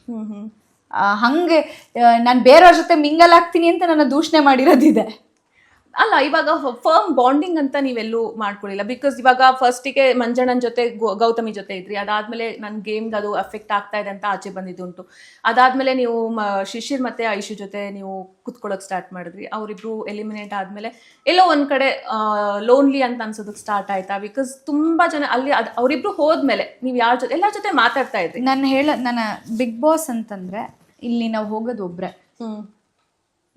ಹಂಗೆ ನಾನು ಬೇರೆಯವ್ರ ಜೊತೆ ಮಿಂಗಲ್ ಆಗ್ತೀನಿ ಅಂತ ನನ್ನ ದೂಷಣೆ ಮಾಡಿರೋದಿದೆ. ಅಲ್ಲ ಇವಾಗ ಫರ್ಮ್ ಬಾಂಡಿಂಗ್ ಅಂತ ನೀವೆಲ್ಲೂ ಮಾಡ್ಕೊಳ್ಳಿಲ್ಲ, ಬಿಕಾಸ್ ಇವಾಗ ಫಸ್ಟಿಗೆ ಮಂಜಣ್ಣನ ಜೊತೆ ಗೌತಮಿ ಜೊತೆ ಇದ್ರಿ, ಅದಾದ್ಮೇಲೆ ನನ್ನ ಗೇಮ್ಗೆ ಅದು ಅಫೆಕ್ಟ್ ಆಗ್ತಾ ಇದೆ ಅಂತ ಆಚೆ ಬಂದಿದ್ದುಂಟು. ಅದಾದ್ಮೇಲೆ ನೀವು ಶಿಶಿರ್ ಮತ್ತೆ ಐಶು ಜೊತೆ ನೀವು ಕುತ್ಕೊಳ್ಳೋಕೆ ಸ್ಟಾರ್ಟ್ ಮಾಡಿದ್ರಿ. ಅವರಿಬ್ರು ಎಲಿಮಿನೇಟ್ ಆದ್ಮೇಲೆ ಎಲ್ಲೋ ಒಂದ್ ಕಡೆ ಲೋನ್ಲಿ ಅಂತ ಅನ್ಸೋದಕ್ಕೆ ಸ್ಟಾರ್ಟ್ ಆಯ್ತಾ? ಬಿಕಾಸ್ ತುಂಬಾ ಜನ ಅಲ್ಲಿ ಅವರಿಬ್ರು ಹೋದ್ಮೇಲೆ ನೀವು ಎಲ್ಲರ ಜೊತೆ ಮಾತಾಡ್ತಾ ಇದ್ರಿ. ನನ್ನ ಬಿಗ್ ಬಾಸ್ ಅಂತಂದ್ರೆ ಇಲ್ಲಿ ನಾವು ಹೋಗೋದು ಒಬ್ರೆ,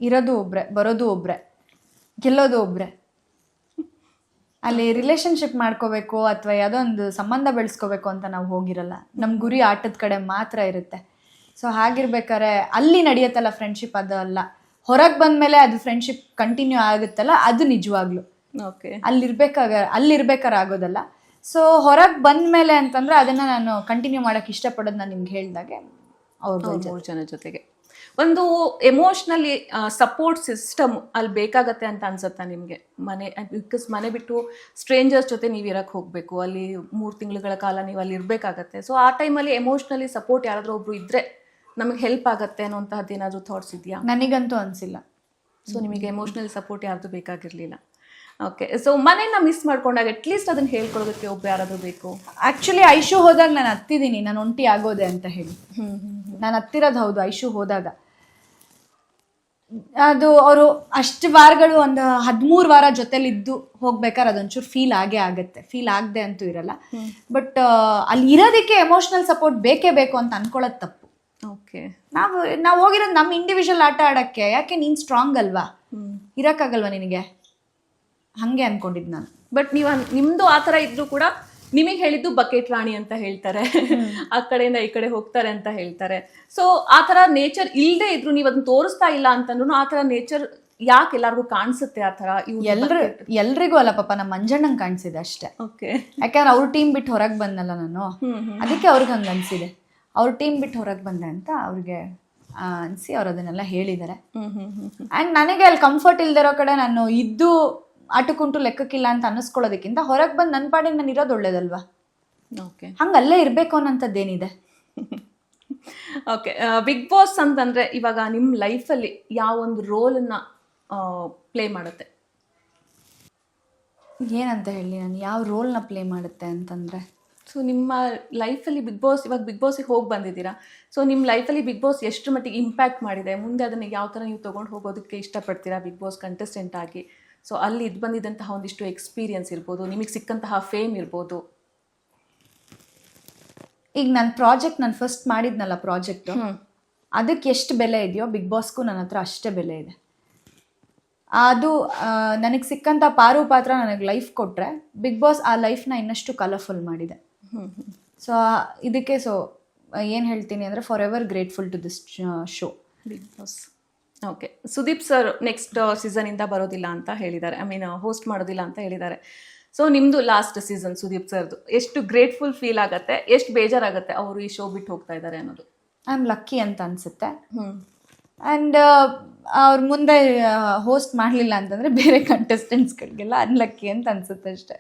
ಇರೋದು ಒಬ್ರೆ, ಬರೋದು ಒಬ್ರೆ, ಗೆಲ್ಲೋದು ಒಬ್ರೆ. ಅಲ್ಲಿ ರಿಲೇಶನ್ಶಿಪ್ ಮಾಡ್ಕೋಬೇಕು ಅಥವಾ ಯಾವುದೋ ಒಂದು ಸಂಬಂಧ ಬೆಳೆಸ್ಕೋಬೇಕು ಅಂತ ನಾವು ಹೋಗಿರಲ್ಲ. ನಮ್ಮ ಗುರಿ ಆಟದ ಕಡೆ ಮಾತ್ರ ಇರುತ್ತೆ. ಸೊ ಹಾಗಿರ್ಬೇಕಾದ್ರೆ ಅಲ್ಲಿ ನಡೆಯುತ್ತಲ್ಲ ಫ್ರೆಂಡ್ಶಿಪ್, ಅದು ಅಲ್ಲ. ಹೊರಗೆ ಬಂದ್ಮೇಲೆ ಅದು ಫ್ರೆಂಡ್ಶಿಪ್ ಕಂಟಿನ್ಯೂ ಆಗುತ್ತಲ್ಲ, ಅದು ನಿಜವಾಗ್ಲು ಓಕೆ ಅಲ್ಲಿರ್ಬೇಕಾದ್ರೆ ಆಗೋದಲ್ಲ. ಸೊ ಹೊರಗೆ ಬಂದ್ಮೇಲೆ ಅಂತಂದ್ರೆ ಅದನ್ನ ನಾನು ಕಂಟಿನ್ಯೂ ಮಾಡಕ್ ಇಷ್ಟಪಡೋದು ನಾನು ನಿಮ್ಗೆ ಹೇಳ್ದಾಗೆ ಅವ್ರ 3 ಜನ ಜೊತೆಗೆ ಒಂದು ಎಮೋಷ್ನಲಿ ಸಪೋರ್ಟ್ ಸಿಸ್ಟಮ್ ಅಲ್ಲಿ ಬೇಕಾಗತ್ತೆ ಅಂತ ಅನ್ಸುತ್ತಾ ನಿಮಗೆ? ಬಿಕಾಸ್ ಮನೆ ಬಿಟ್ಟು ಸ್ಟ್ರೇಂಜರ್ಸ್ ಜೊತೆ ನೀವು ಇರಕ್ಕೆ ಹೋಗಬೇಕು, ಅಲ್ಲಿ 3 ತಿಂಗಳ ಕಾಲ ನೀವು ಅಲ್ಲಿ ಇರಬೇಕಾಗತ್ತೆ. ಸೊ ಆ ಟೈಮಲ್ಲಿ ಎಮೋಷ್ನಲಿ ಸಪೋರ್ಟ್ ಯಾರಾದರೂ ಒಬ್ರು ಇದ್ರೆ ನಮಗೆ ಹೆಲ್ಪ್ ಆಗತ್ತೆ ಅನ್ನೋಂತಹದ್ದು ಏನಾದರೂ ಥಾಟ್ಸ್ ಇದೆಯಾ? ನನಗಂತೂ ಅನಿಸಿಲ್ಲ. ಸೊ ನಿಮಗೆ ಎಮೋಷ್ನಲಿ ಸಪೋರ್ಟ್ ಯಾರ್ದು ಬೇಕಾಗಿರಲಿಲ್ಲ. ಓಕೆ. ಸೊ ಮನೇನ ಮಿಸ್ ಮಾಡ್ಕೊಂಡಾಗ ಅಟ್ಲೀಸ್ಟ್ ಅದನ್ನ ಹೇಳ್ಕೊಳ್ಳೋದಕ್ಕೆ ಒಬ್ಬ ಯಾರಾದರೂ ಬೇಕು. ಆ್ಯಕ್ಚುಲಿ ಐಶು ಹೋದಾಗ ನಾನು ಹತ್ತಿದ್ದೀನಿ, ನಾನು ಒಂಟಿ ಆಗೋದೆ ಅಂತ ಹೇಳಿ. ನಾನು ಹತ್ತಿರೋದು ಹೌದು. ಐಶು ಹೋದಾಗ ಅದು ಅವರು ಅಷ್ಟು ವಾರಗಳು ಒಂದು 13 ವಾರ ಜೊತೆಲಿದ್ದು ಹೋಗ್ಬೇಕಾದ್ರೆ ಅದೊಂಚೂರು ಫೀಲ್ ಆಗತ್ತೆ. ಫೀಲ್ ಆಗದೆ ಅಂತೂ ಇರಲ್ಲ. ಬಟ್ ಅಲ್ಲಿ ಇರೋದಕ್ಕೆ ಎಮೋಷ್ನಲ್ ಸಪೋರ್ಟ್ ಬೇಕೇ ಬೇಕು ಅಂತ ಅನ್ಕೊಳ್ಳೋದು ತಪ್ಪು. ಓಕೆ. ನಾವು ಹೋಗಿರೋದು ನಮ್ಮ ಇಂಡಿವಿಜುವಲ್ ಆಟ ಆಡೋಕ್ಕೆ. ಯಾಕೆ ನೀನು ಸ್ಟ್ರಾಂಗ್ ಅಲ್ವಾ, ಇರೋಕ್ಕಾಗಲ್ವಾ ನಿನಗೆ? ಹಂಗೆ ಅನ್ಕೊಂಡಿದ್ದು ನಾನು. ಬಟ್ ನಿಮ್ದು ಆ ಥರ ಇದ್ರೂ ಕೂಡ ನಿಮಗೆ ಹೇಳಿದ್ದು ಬಕೆಟ್ ರಾಣಿ ಅಂತ ಹೇಳ್ತಾರೆ, ಆ ಕಡೆಯಿಂದ ಈ ಕಡೆ ಹೋಗ್ತಾರೆ ಅಂತ ಹೇಳ್ತಾರೆ. ಸೊ ಆ ಥರ ನೇಚರ್ ಇಲ್ಲದೆ ಇದ್ರು ನೀವು ಅದನ್ನ ತೋರಿಸ್ತಾ ಇಲ್ಲ ಅಂತಂದ್ರೂ ಆ ಥರ ನೇಚರ್ ಯಾಕೆ ಎಲ್ಲರಿಗೂ ಕಾಣಿಸುತ್ತೆ ಆ ಥರ? ಎಲ್ರಿಗೂ ಅಲ್ಲ ಪಾಪ, ನಮ್ಮ ಮಂಜಣ್ಣಂಗೆ ಕಾಣಿಸಿದೆ ಅಷ್ಟೇ. ಓಕೆ. ಯಾಕಂದ್ರೆ ಅವ್ರ ಟೀಮ್ ಬಿಟ್ಟು ಹೊರಗೆ ಬಂದಲ್ಲ ನಾನು, ಅದಕ್ಕೆ ಅವ್ರಿಗೆ ಹಂಗೆ ಅನ್ಸಿದೆ. ಅವ್ರ ಟೀಮ್ ಬಿಟ್ಟು ಹೊರಗೆ ಬಂದೆ ಅಂತ ಅವ್ರಿಗೆ ಅನಿಸಿ ಅವ್ರು ಅದನ್ನೆಲ್ಲ ಹೇಳಿದ್ದಾರೆ. ಆ್ಯಂಡ್ ನನಗೆ ಅಲ್ಲಿ ಕಂಫರ್ಟ್ ಇಲ್ದಿರೋ ಕಡೆ ನಾನು ಇದ್ದು ಆಟಕ್ಕುಂಟು ಲೆಕ್ಕಕ್ಕಿಲ್ಲ ಅಂತ ಅನ್ನಿಸ್ಕೊಳ್ಳೋದಕ್ಕಿಂತ ಹೊರಗೆ ಬಂದು ನನ್ನ ಪಾಡಿಗೆ ನಾನು ಇರೋದು ಒಳ್ಳೇದಲ್ವಾ? ಓಕೆ. ಹಂಗಲ್ಲೇ ಇರಬೇಕು ಅನ್ನೋಂಥದ್ದೇನಿದೆ? ಓಕೆ. ಬಿಗ್ ಬಾಸ್ ಅಂತಂದರೆ ಇವಾಗ ನಿಮ್ಮ ಲೈಫಲ್ಲಿ ಯಾವ ಒಂದು ರೋಲನ್ನು ಪ್ಲೇ ಮಾಡುತ್ತೆ? ಏನಂತ ಹೇಳಿ ನಾನು ಯಾವ ರೋಲ್ನ ಪ್ಲೇ ಮಾಡುತ್ತೆ ಅಂತಂದರೆ, ಸೊ ನಿಮ್ಮ ಲೈಫಲ್ಲಿ ಬಿಗ್ ಬಾಸ್, ಇವಾಗ ಬಿಗ್ ಬಾಸಿಗೆ ಹೋಗಿ ಬಂದಿದ್ದೀರಾ, ಸೊ ನಿಮ್ಮ ಲೈಫಲ್ಲಿ ಬಿಗ್ ಬಾಸ್ ಎಷ್ಟು ಮಟ್ಟಿಗೆ ಇಂಪ್ಯಾಕ್ಟ್ ಮಾಡಿದೆ, ಮುಂದೆ ಅದನ್ನು ಯಾವ ಥರ ನೀವು ತೊಗೊಂಡು ಹೋಗೋದಕ್ಕೆ ಇಷ್ಟಪಡ್ತೀರಾ ಬಿಗ್ ಬಾಸ್ ಕಂಟೆಸ್ಟೆಂಟ್ ಆಗಿ? ಸೊ ಅಲ್ಲಿ ಬಂದಿದ್ದಂತಹ ಒಂದಿಷ್ಟು ಎಕ್ಸ್ಪೀರಿಯನ್ಸ್ ಇರ್ಬೋದು, ನಿಮಗೆ ಸಿಕ್ಕಂತಹ ಫೇಮ್ ಇರ್ಬೋದು. ಈಗ ನಾನು ಫಸ್ಟ್ ಮಾಡಿದ್ನಲ್ಲ ಪ್ರಾಜೆಕ್ಟು, ಅದಕ್ಕೆ ಎಷ್ಟು ಬೆಲೆ ಇದೆಯೋ ಬಿಗ್ ಬಾಸ್ಗೂ ನನ್ನ ಹತ್ರ ಅಷ್ಟೇ ಬೆಲೆ ಇದೆ. ಅದು ನನಗೆ ಸಿಕ್ಕಂಥ ಪಾತ್ರ ನನಗೆ ಲೈಫ್ ಕೊಟ್ಟರೆ, ಬಿಗ್ ಬಾಸ್ ಆ ಲೈಫ್ನ ಇನ್ನಷ್ಟು ಕಲರ್ಫುಲ್ ಮಾಡಿದೆ. ಸೊ ಇದಕ್ಕೆ ಏನು ಹೇಳ್ತೀನಿ ಅಂದರೆ, forever grateful to this show Bigg Boss. Okay. Sudeep sir next ಸೀಸನಿಂದ ಬರೋದಿಲ್ಲ ಅಂತ ಹೇಳಿದ್ದಾರೆ, ಹೋಸ್ಟ್ ಮಾಡೋದಿಲ್ಲ ಅಂತ ಹೇಳಿದ್ದಾರೆ. ಸೊ ನಿಮ್ಮದು ಲಾಸ್ಟ್ ಸೀಸನ್ ಸುದೀಪ್ ಸರ್ದು, ಎಷ್ಟು ಗ್ರೇಟ್ಫುಲ್ ಫೀಲ್ ಆಗುತ್ತೆ, ಎಷ್ಟು ಬೇಜಾರಾಗುತ್ತೆ ಅವರು ಈ ಶೋ ಬಿಟ್ಟು ಹೋಗ್ತಾ ಇದ್ದಾರೆ ಅನ್ನೋದು? ಐ ಆಮ್ ಲಕ್ಕಿ ಅಂತ ಅನಿಸುತ್ತೆ. ಆ್ಯಂಡ್ ಅವ್ರ ಮುಂದೆ ಹೋಸ್ಟ್ ಮಾಡಲಿಲ್ಲ ಅಂತಂದರೆ ಬೇರೆ ಕಂಟೆಸ್ಟೆಂಟ್ಸ್ಗಳಿಗೆಲ್ಲ ಅನ್ಲಕ್ಕಿ ಅಂತ ಅನಿಸುತ್ತೆ ಅಷ್ಟೇ.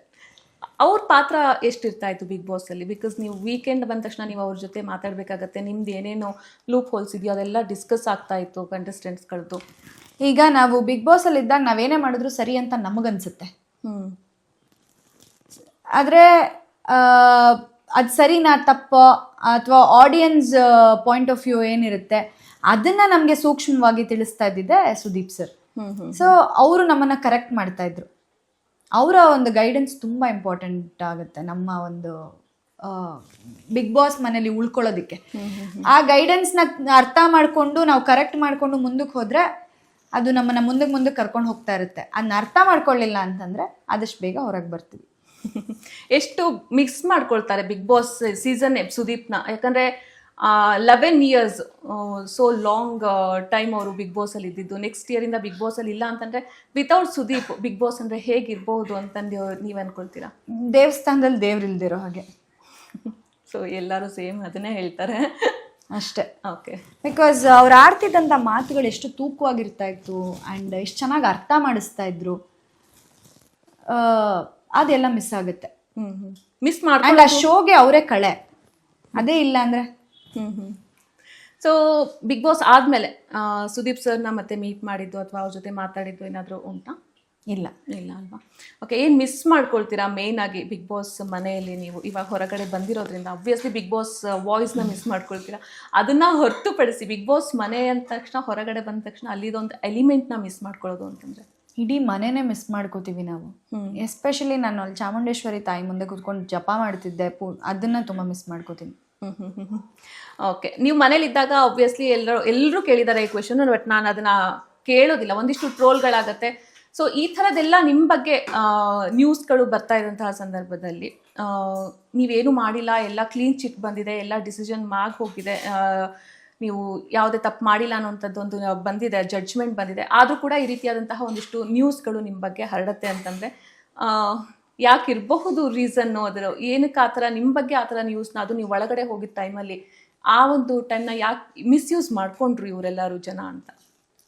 ಅವ್ರ ಪಾತ್ರ ಎಷ್ಟಿರ್ತಾ ಇತ್ತು ಬಿಗ್ ಬಾಸಲ್ಲಿ? ಬಿಕಾಸ್ ನೀವು ವೀಕೆಂಡ್ ಬಂದ ತಕ್ಷಣ ನೀವು ಅವ್ರ ಜೊತೆ ಮಾತಾಡಬೇಕಾಗತ್ತೆ, ನಿಮ್ದು ಏನೇನೋ ಲೂಪ್ ಹೋಲ್ಸ್ ಇದೆಯೋ ಅದೆಲ್ಲ ಡಿಸ್ಕಸ್ ಆಗ್ತಾ ಇತ್ತು ಕಂಟೆಸ್ಟೆಂಟ್ಸ್ಗಳದ್ದು. ಈಗ ನಾವು ಬಿಗ್ ಬಾಸಲ್ಲಿ ಇದ್ದಾಗ ನಾವೇನೇ ಮಾಡಿದ್ರು ಸರಿ ಅಂತ ನಮಗನ್ಸುತ್ತೆ. ಆದರೆ ಅದು ಸರಿನಾ ತಪ್ಪೋ ಅಥವಾ ಆಡಿಯನ್ಸ್ ಪಾಯಿಂಟ್ ಆಫ್ ವ್ಯೂ ಏನಿರುತ್ತೆ ಅದನ್ನು ನಮಗೆ ಸೂಕ್ಷ್ಮವಾಗಿ ತಿಳಿಸ್ತಾ ಇದ್ದಿದ್ದೆ ಸುದೀಪ್ ಸರ್. ಸೊ ಅವರು ನಮ್ಮನ್ನು ಕರೆಕ್ಟ್ ಮಾಡ್ತಾ ಇದ್ರು. ಅವರ ಒಂದು ಗೈಡೆನ್ಸ್ ತುಂಬ ಇಂಪಾರ್ಟೆಂಟ್ ಆಗುತ್ತೆ ನಮ್ಮ ಒಂದು ಬಿಗ್ ಬಾಸ್ ಮನೇಲಿ ಉಳ್ಕೊಳ್ಳೋದಕ್ಕೆ. ಆ ಗೈಡೆನ್ಸ್ನ ಅರ್ಥ ಮಾಡಿಕೊಂಡು ನಾವು ಕರೆಕ್ಟ್ ಮಾಡಿಕೊಂಡು ಮುಂದಕ್ಕೆ ಹೋದರೆ ಅದು ನಮ್ಮನ್ನು ಮುಂದಕ್ಕೆ ಕರ್ಕೊಂಡು ಹೋಗ್ತಾ ಇರುತ್ತೆ. ಅದನ್ನ ಅರ್ಥ ಮಾಡ್ಕೊಳ್ಳಿಲ್ಲ ಅಂತಂದರೆ ಆದಷ್ಟು ಬೇಗ ಹೊರಗೆ ಬರ್ತೀವಿ. ಎಷ್ಟು ಮಿಕ್ಸ್ ಮಾಡ್ಕೊಳ್ತಾರೆ ಬಿಗ್ ಬಾಸ್ ಸೀಸನ್ ಸುದೀಪ್ನ? ಯಾಕಂದರೆ 11 years ಸೋ ಲಾಂಗ್ ಟೈಮ್ ಅವರು ಬಿಗ್ ಬಾಸಲ್ಲಿ ಇದ್ದಿದ್ದು. ನೆಕ್ಸ್ಟ್ ಇಯರಿಂದ ಬಿಗ್ ಬಾಸಲ್ಲಿ ಇಲ್ಲ ಅಂತಂದರೆ ವಿತೌಟ್ ಸುದೀಪ್ ಬಿಗ್ ಬಾಸ್ ಅಂದರೆ ಹೇಗಿರ್ಬೋದು ಅಂತಂದು ನೀವು ಅಂದ್ಕೊಳ್ತೀರಾ? ದೇವಸ್ಥಾನದಲ್ಲಿ ದೇವ್ರಿಲ್ದಿರೋ ಹಾಗೆ. ಸೊ ಎಲ್ಲರೂ ಸೇಮ್ ಅದನ್ನೇ ಹೇಳ್ತಾರೆ ಅಷ್ಟೇ. ಓಕೆ. ಬಿಕಾಸ್ ಅವ್ರು ಆಡ್ತಿದ್ದಂಥ ಮಾತುಗಳು ಎಷ್ಟು ತೂಕವಾಗಿರ್ತಾ ಇತ್ತು ಆ್ಯಂಡ್ ಎಷ್ಟು ಚೆನ್ನಾಗಿ ಅರ್ಥ ಮಾಡಿಸ್ತಾ ಇದ್ರು, ಅದೆಲ್ಲ ಮಿಸ್ ಆಗುತ್ತೆ. ಮಿಸ್ ಮಾಡಿ ಆ್ಯಂಡ್ ಆ ಶೋಗೆ ಅವರೇ ಕಳೆ, ಅದೇ ಇಲ್ಲ ಅಂದರೆ. ಸೊ ಬಿಗ್ ಬಾಸ್ ಆದಮೇಲೆ ಸುದೀಪ್ ಸರ್ನ ಮತ್ತೆ ಮೀಟ್ ಮಾಡಿದ್ದು ಅಥವಾ ಅವ್ರ ಜೊತೆ ಮಾತಾಡಿದ್ದು ಏನಾದರೂ ಉಂಟಾ? ಇಲ್ಲ. ಇಲ್ಲ ಅಲ್ವಾ? ಓಕೆ, ಏನು ಮಿಸ್ ಮಾಡ್ಕೊಳ್ತೀರಾ ಮೇನ್ ಆಗಿ ಬಿಗ್ ಬಾಸ್ ಮನೆಯಲ್ಲಿ? ನೀವು ಇವಾಗ ಹೊರಗಡೆ ಬಂದಿರೋದ್ರಿಂದ ಅಬ್ವಿಯಸ್ಲಿ ಬಿಗ್ ಬಾಸ್ ವಾಯ್ಸ್ನ ಮಿಸ್ ಮಾಡ್ಕೊಳ್ತೀರಾ. ಅದನ್ನ ಹೊರತುಪಡಿಸಿ ಬಿಗ್ ಬಾಸ್ ಮನೆ ಅಂದ ತಕ್ಷಣ, ಹೊರಗಡೆ ಬಂದ ತಕ್ಷಣ ಅಲ್ಲಿದೊಂದು ಎಲಿಮೆಂಟ್ನ ಮಿಸ್ ಮಾಡ್ಕೊಳ್ಳೋದು ಅಂತಂದ್ರೆ? ಇಡೀ ಮನೆನೇ ಮಿಸ್ ಮಾಡ್ಕೋತೀವಿ ನಾವು. ಎಸ್ಪೆಷಲಿ ನಾನು ಅಲ್ಲಿ ಚಾಮುಂಡೇಶ್ವರಿ ತಾಯಿ ಮುಂದೆ ಕೂತ್ಕೊಂಡು ಜಪ ಮಾಡ್ತಿದ್ದೆ, ಅದನ್ನ ತುಂಬ ಮಿಸ್ ಮಾಡ್ಕೋತೀನಿ. ಓಕೆ, ನೀವು ಮನೇಲಿ ಇದ್ದಾಗ ಆಬ್ವಿಯಸ್ಲಿ ಎಲ್ಲರೂ ಕೇಳಿದ್ದಾರೆ ಈ ಕ್ವೆಶನ್, ಬಟ್ ನಾನು ಅದನ್ನ ಕೇಳೋದಿಲ್ಲ, ಒಂದಿಷ್ಟು ಟ್ರೋಲ್ಗಳಾಗತ್ತೆ. ಸೊ ಈ ಥರದ್ದೆಲ್ಲ ನಿಮ್ಮ ಬಗ್ಗೆ ನ್ಯೂಸ್ಗಳು ಬರ್ತಾ ಇದ್ದಂತಹ ಸಂದರ್ಭದಲ್ಲಿ ನೀವೇನು ಮಾಡಿಲ್ಲ, ಎಲ್ಲ ಕ್ಲೀನ್ ಚಿಟ್ ಬಂದಿದೆ, ಎಲ್ಲ ಡಿಸಿಷನ್ ಆಗಿ ಹೋಗಿದೆ, ನೀವು ಯಾವುದೇ ತಪ್ಪು ಮಾಡಿಲ್ಲ ಅನ್ನೋಂಥದ್ದೊಂದು ಬಂದಿದೆ, ಜಡ್ಜ್ಮೆಂಟ್ ಬಂದಿದೆ, ಆದರೂ ಕೂಡ ಈ ರೀತಿಯಾದಂತಹ ಒಂದಿಷ್ಟು ನ್ಯೂಸ್ಗಳು ನಿಮ್ಮ ಬಗ್ಗೆ ಹರಡುತ್ತೆ ಅಂತಂದರೆ ಯಾಕಿರಬಹುದು ರೀಸನ್ನು? ಅದರ ಏನಕ್ಕೆ ಆ ಥರ ನಿಮ್ಮ ಬಗ್ಗೆ ಆ ಥರ ನ್ಯೂಸ್ನ, ಅದು ನೀವು ಒಳಗಡೆ ಹೋಗಿದ್ದ ಟೈಮಲ್ಲಿ ಆ ಒಂದು ಟೈಮ್ನ ಯಾಕೆ ಮಿಸ್ಯೂಸ್ ಮಾಡ್ಕೊಂಡ್ರು ಇವರೆಲ್ಲರೂ ಜನ ಅಂತ?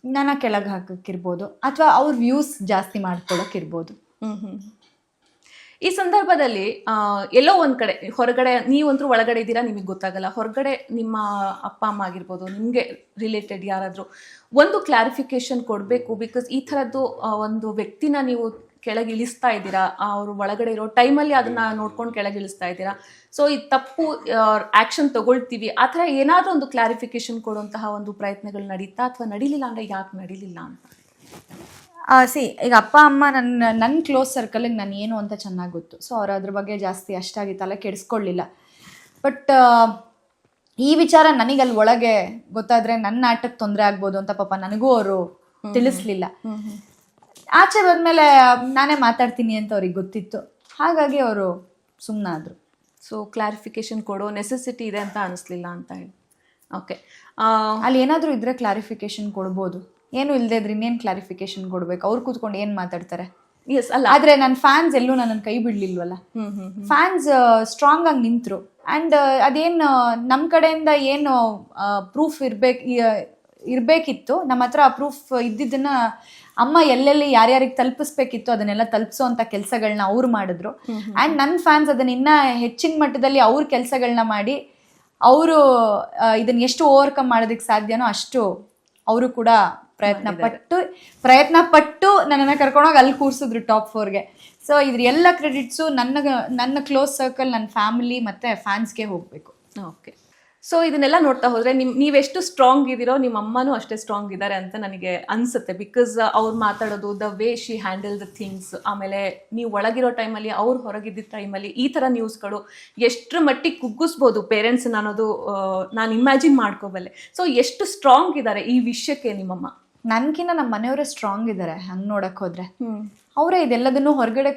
ನನ್ನ ಕೆಳಗೆ ಹಾಕಕ್ಕಿರ್ಬೋದು, ಅಥವಾ ಅವ್ರ ವ್ಯೂಸ್ ಜಾಸ್ತಿ ಮಾಡ್ಕೊಳಕ್ಕಿರ್ಬೋದು. ಈ ಸಂದರ್ಭದಲ್ಲಿ ಎಲ್ಲೋ ಒಂದು ಕಡೆ ಹೊರಗಡೆ, ನೀವಂತರೂ ಒಳಗಡೆ ಇದ್ದೀರಾ, ನಿಮಗೆ ಗೊತ್ತಾಗಲ್ಲ, ಹೊರಗಡೆ ನಿಮ್ಮ ಅಪ್ಪ ಅಮ್ಮ ಆಗಿರ್ಬೋದು, ನಿಮಗೆ ರಿಲೇಟೆಡ್ ಯಾರಾದರೂ ಒಂದು ಕ್ಲಾರಿಫಿಕೇಶನ್ ಕೊಡಬೇಕು, ಬಿಕಾಸ್ ಈ ಥರದ್ದು ಒಂದು ವ್ಯಕ್ತಿನ ನೀವು ಕೆಳಗೆ ಇಳಿಸ್ತಾ ಇದ್ದೀರಾ, ಅವರು ಒಳಗಡೆ ಇರೋ ಟೈಮಲ್ಲಿ ಅದನ್ನ ನೋಡ್ಕೊಂಡು ಕೆಳಗೆ ಇಳಿಸ್ತಾ ಇದ್ದೀರಾ. ಸೊ ಈ ತಪ್ಪು ಆ್ಯಕ್ಷನ್ ತಗೊಳ್ತೀವಿ, ಆ ಥರ ಏನಾದರೂ ಒಂದು ಕ್ಲಾರಿಫಿಕೇಶನ್ ಕೊಡುವಂತಹ ಒಂದು ಪ್ರಯತ್ನಗಳು ನಡೀತಾ, ಅಥವಾ ನಡೀಲಿಲ್ಲ ಅಂದರೆ ಯಾಕೆ ನಡೀಲಿಲ್ಲ ಅಂತ? ಈಗ ಅಪ್ಪ ಅಮ್ಮ ನನ್ನ ಕ್ಲೋಸ್ ಸರ್ಕಲಿಗೆ ನಾನು ಏನು ಅಂತ ಚೆನ್ನಾಗಿ ಗೊತ್ತು. ಸೊ ಅವ್ರು ಅದ್ರ ಬಗ್ಗೆ ಜಾಸ್ತಿ ಅಷ್ಟಾಗಿ ತಲೆ ಕೆಡಿಸ್ಕೊಳ್ಳಿಲ್ಲ. ಬಟ್ ಈ ವಿಚಾರ ನನಗೆ ಅಲ್ಲಿ ಒಳಗೆ ಗೊತ್ತಾದರೆ ನನ್ನ ಆಟಕ್ಕೆ ತೊಂದರೆ ಆಗ್ಬೋದು ಅಂತ ಪಾಪ ನನಗೂ ಅವರು ತಿಳಿಸ್ಲಿಲ್ಲ. ಆಚೆ ಬಂದಮೇಲೆ ನಾನೇ ಮಾತಾಡ್ತೀನಿ ಅಂತ ಅವ್ರಿಗೆ ಗೊತ್ತಿತ್ತು, ಹಾಗಾಗಿ ಅವರು ಸುಮ್ಮನಾದರು. ಸೊ ಕ್ಲಾರಿಫಿಕೇಶನ್ ಕೊಡೋ ನೆಸೆಸಿಟಿ ಇದೆ ಅಂತ ಅನಿಸ್ಲಿಲ್ಲ ಅಂತ ಹೇಳಿ. ಓಕೆ, ಅಲ್ಲಿ ಏನಾದರೂ ಇದ್ರೆ ಕ್ಲಾರಿಫಿಕೇಶನ್ ಕೊಡ್ಬೋದು, ಏನು ಇಲ್ಲದೆ ಇದ್ರೆ ಇನ್ನೇನು ಕ್ಲಾರಿಫಿಕೇಶನ್ ಕೊಡ್ಬೇಕು? ಅವ್ರು ಕೂತ್ಕೊಂಡು ಏನು ಮಾತಾಡ್ತಾರೆ? ಎಸ್ ಅಲ್ಲ, ಆದರೆ ನನ್ನ ಫ್ಯಾನ್ಸ್ ಎಲ್ಲೂ ನನ್ನನ್ನು ಕೈ ಬಿಡಲಿಲ್ವಲ್ಲ. ಫ್ಯಾನ್ಸ್ ಸ್ಟ್ರಾಂಗ್ ಆಗಿ ನಿಂತರು. ಆ್ಯಂಡ್ ಅದೇನು ನಮ್ಮ ಕಡೆಯಿಂದ ಏನು ಪ್ರೂಫ್ ಇರಬೇಕಿತ್ತು, ನಮ್ಮ ಹತ್ರ ಆ ಪ್ರೂಫ್ ಇದ್ದಿದ್ದನ್ನ ಅಮ್ಮ ಎಲ್ಲೆಲ್ಲಿ ಯಾರ್ಯಾರಿಗೆ ತಲುಪಿಸ್ಬೇಕಿತ್ತು ಅದನ್ನೆಲ್ಲ ತಲುಪಿಸೋ ಅಂತ ಕೆಲಸಗಳನ್ನ ಅವ್ರು ಮಾಡಿದ್ರು. ಆ್ಯಂಡ್ ನನ್ನ ಫ್ಯಾನ್ಸ್ ಅದನ್ನ ಇನ್ನೂ ಹೆಚ್ಚಿನ ಮಟ್ಟದಲ್ಲಿ ಅವ್ರ ಕೆಲಸಗಳನ್ನ ಮಾಡಿ ಅವರು ಇದನ್ನ ಎಷ್ಟು ಓವರ್ಕಮ್ ಮಾಡೋದಕ್ಕೆ ಸಾಧ್ಯನೋ ಅಷ್ಟು ಅವರು ಕೂಡ ಪ್ರಯತ್ನ ಪಟ್ಟು ನನ್ನನ್ನು ಕರ್ಕೊಂಡೋಗಿ ಅಲ್ಲಿ ಕೂರಿಸಿದ್ರು ಟಾಪ್ 4ಗೆ. ಸೊ ಇದ್ರ ಎಲ್ಲ ಕ್ರೆಡಿಟ್ಸು ನನ್ನ ಕ್ಲೋಸ್ ಸರ್ಕಲ್, ನನ್ನ ಫ್ಯಾಮಿಲಿ ಮತ್ತು ಫ್ಯಾನ್ಸ್ಗೆ ಹೋಗಬೇಕು. ಓಕೆ, ಸೊ ಇದನ್ನೆಲ್ಲ ನೋಡ್ತಾ ಹೋದರೆ ನೀವೆಷ್ಟು ಸ್ಟ್ರಾಂಗ್ ಇದ್ದೀರೋ ನಿಮ್ಮ ಅಮ್ಮನೂ ಅಷ್ಟೇ ಸ್ಟ್ರಾಂಗ್ ಇದ್ದಾರೆ ಅಂತ ನನಗೆ ಅನಿಸುತ್ತೆ. ಬಿಕಾಸ್ ಅವ್ರು ಮಾತಾಡೋದು, the way she handle the things, ಆಮೇಲೆ ನೀವು ಒಳಗಿರೋ ಟೈಮಲ್ಲಿ, ಅವ್ರು ಹೊರಗಿದ್ದ ಟೈಮಲ್ಲಿ ಈ ಥರ ನ್ಯೂಸ್ಗಳು ಎಷ್ಟರ ಮಟ್ಟಿಗೆ ಕುಗ್ಗಿಸ್ಬೋದು ಪೇರೆಂಟ್ಸ್ನ ಅನ್ನೋದು ನಾನು ಇಮ್ಯಾಜಿನ್ ಮಾಡ್ಕೋಬಲ್ಲೆ. ಸೊ ಎಷ್ಟು ಸ್ಟ್ರಾಂಗ್ ಇದ್ದಾರೆ ಈ ವಿಷಯಕ್ಕೆ ನಿಮ್ಮಮ್ಮ? ನನ್ಕಿನ್ನ ನಮ್ಮ ಮನೆಯವರೇ ಸ್ಟ್ರಾಂಗ್ ಇದ್ದಾರೆ ಹಂಗೆ ನೋಡಕ್ ಹೋದ್ರೆ. ಅವರೇ ಇದೆಲ್ಲದನ್ನು ಹೊರಗಡೆ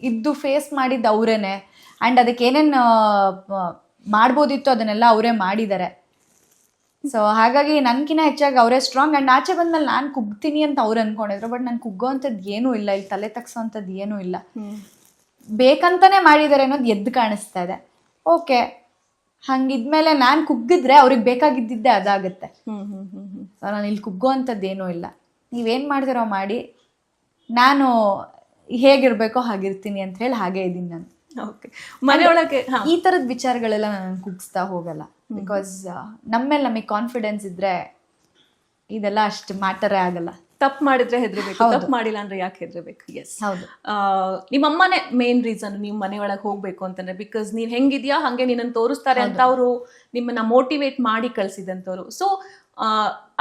ಇದ್ದು ಫೇಸ್ ಮಾಡಿದ್ದು ಅವರೇನೆ. ಆ್ಯಂಡ್ ಅದಕ್ಕೆ ಏನೇನು ಮಾಡ್ಬೋದಿತ್ತು ಅದನ್ನೆಲ್ಲ ಅವರೇ ಮಾಡಿದ್ದಾರೆ. ಸೊ ಹಾಗಾಗಿ ನನ್ಕಿನ್ನ ಹೆಚ್ಚಾಗಿ ಅವರೇ ಸ್ಟ್ರಾಂಗ್. ಆ್ಯಂಡ್ ಆಚೆ ಬಂದ್ಮೇಲೆ ನಾನು ಕುಗ್ತೀನಿ ಅಂತ ಅವ್ರು ಅನ್ಕೊಂಡಿದ್ರು. ಬಟ್ ನಾನು ಕುಗ್ಗೋ ಅಂಥದ್ದು ಏನೂ ಇಲ್ಲ, ಇಲ್ಲಿ ತಲೆ ತಗ್ಸೋ ಅಂಥದ್ದು ಏನೂ ಇಲ್ಲ. ಬೇಕಂತಾನೆ ಮಾಡಿದ್ದಾರೆ ಅನ್ನೋದು ಎದ್ದು ಕಾಣಿಸ್ತಾ ಇದೆ. ಓಕೆ, ಹಂಗಿದ್ಮೇಲೆ ನಾನು ಕುಗ್ಗಿದ್ರೆ ಅವ್ರಿಗೆ ಬೇಕಾಗಿದ್ದಿದ್ದೆ ಅದಾಗುತ್ತೆ. ಸೊ ನಾನು ಇಲ್ಲಿ ಕುಗ್ಗೋ ಅಂಥದ್ದು ಏನೂ ಇಲ್ಲ. ನೀವೇನು ಮಾಡ್ತಿರೋ ಮಾಡಿ, ನಾನು ಹೇಗಿರ್ಬೇಕೋ ಹಾಗಿರ್ತೀನಿ ಅಂತ ಹೇಳಿ ಹಾಗೆ ಇದ್ದೀನಿ ನಾನು. ಓಕೆ, ಮನೆಯೊಳಗೆ ಈ ಥರದ ವಿಚಾರಗಳೆಲ್ಲ ನಾನು ಕುಗ್ಸ್ತಾ ಹೋಗಲ್ಲ. ಬಿಕಾಸ್ ನಮ್ಮೇಲೆ ನಮಗೆ ಕಾನ್ಫಿಡೆನ್ಸ್ ಇದ್ರೆ ಇದೆಲ್ಲ ಅಷ್ಟು ಮ್ಯಾಟರೇ ಆಗಲ್ಲ. ತಪ್ಪು ಮಾಡಿದ್ರೆ ಹೆದರ್ಬೇಕು, ತಪ್ಪು ಮಾಡಿಲ್ಲ ಅಂದ್ರೆ ಯಾಕೆ ಹೆದರ್ಬೇಕು? ಎಸ್, ಹೌದು. ನಿಮ್ಮಮ್ಮನೇ ಮೇನ್ ರೀಸನ್ ನೀವು ಮನೆಯೊಳಗೆ ಹೋಗ್ಬೇಕು ಅಂತಂದ್ರೆ. ಬಿಕಾಸ್ ನೀನ್ ಹೆಂಗಿದ್ಯಾ ಹಂಗೆ ನಿನ್ನನ್ನು ತೋರಿಸ್ತಾರೆ ಅಂತ ಅವರು ನಿಮ್ಮನ್ನ ಮೋಟಿವೇಟ್ ಮಾಡಿ ಕಳ್ಸಿದಂಥವ್ರು. ಸೊ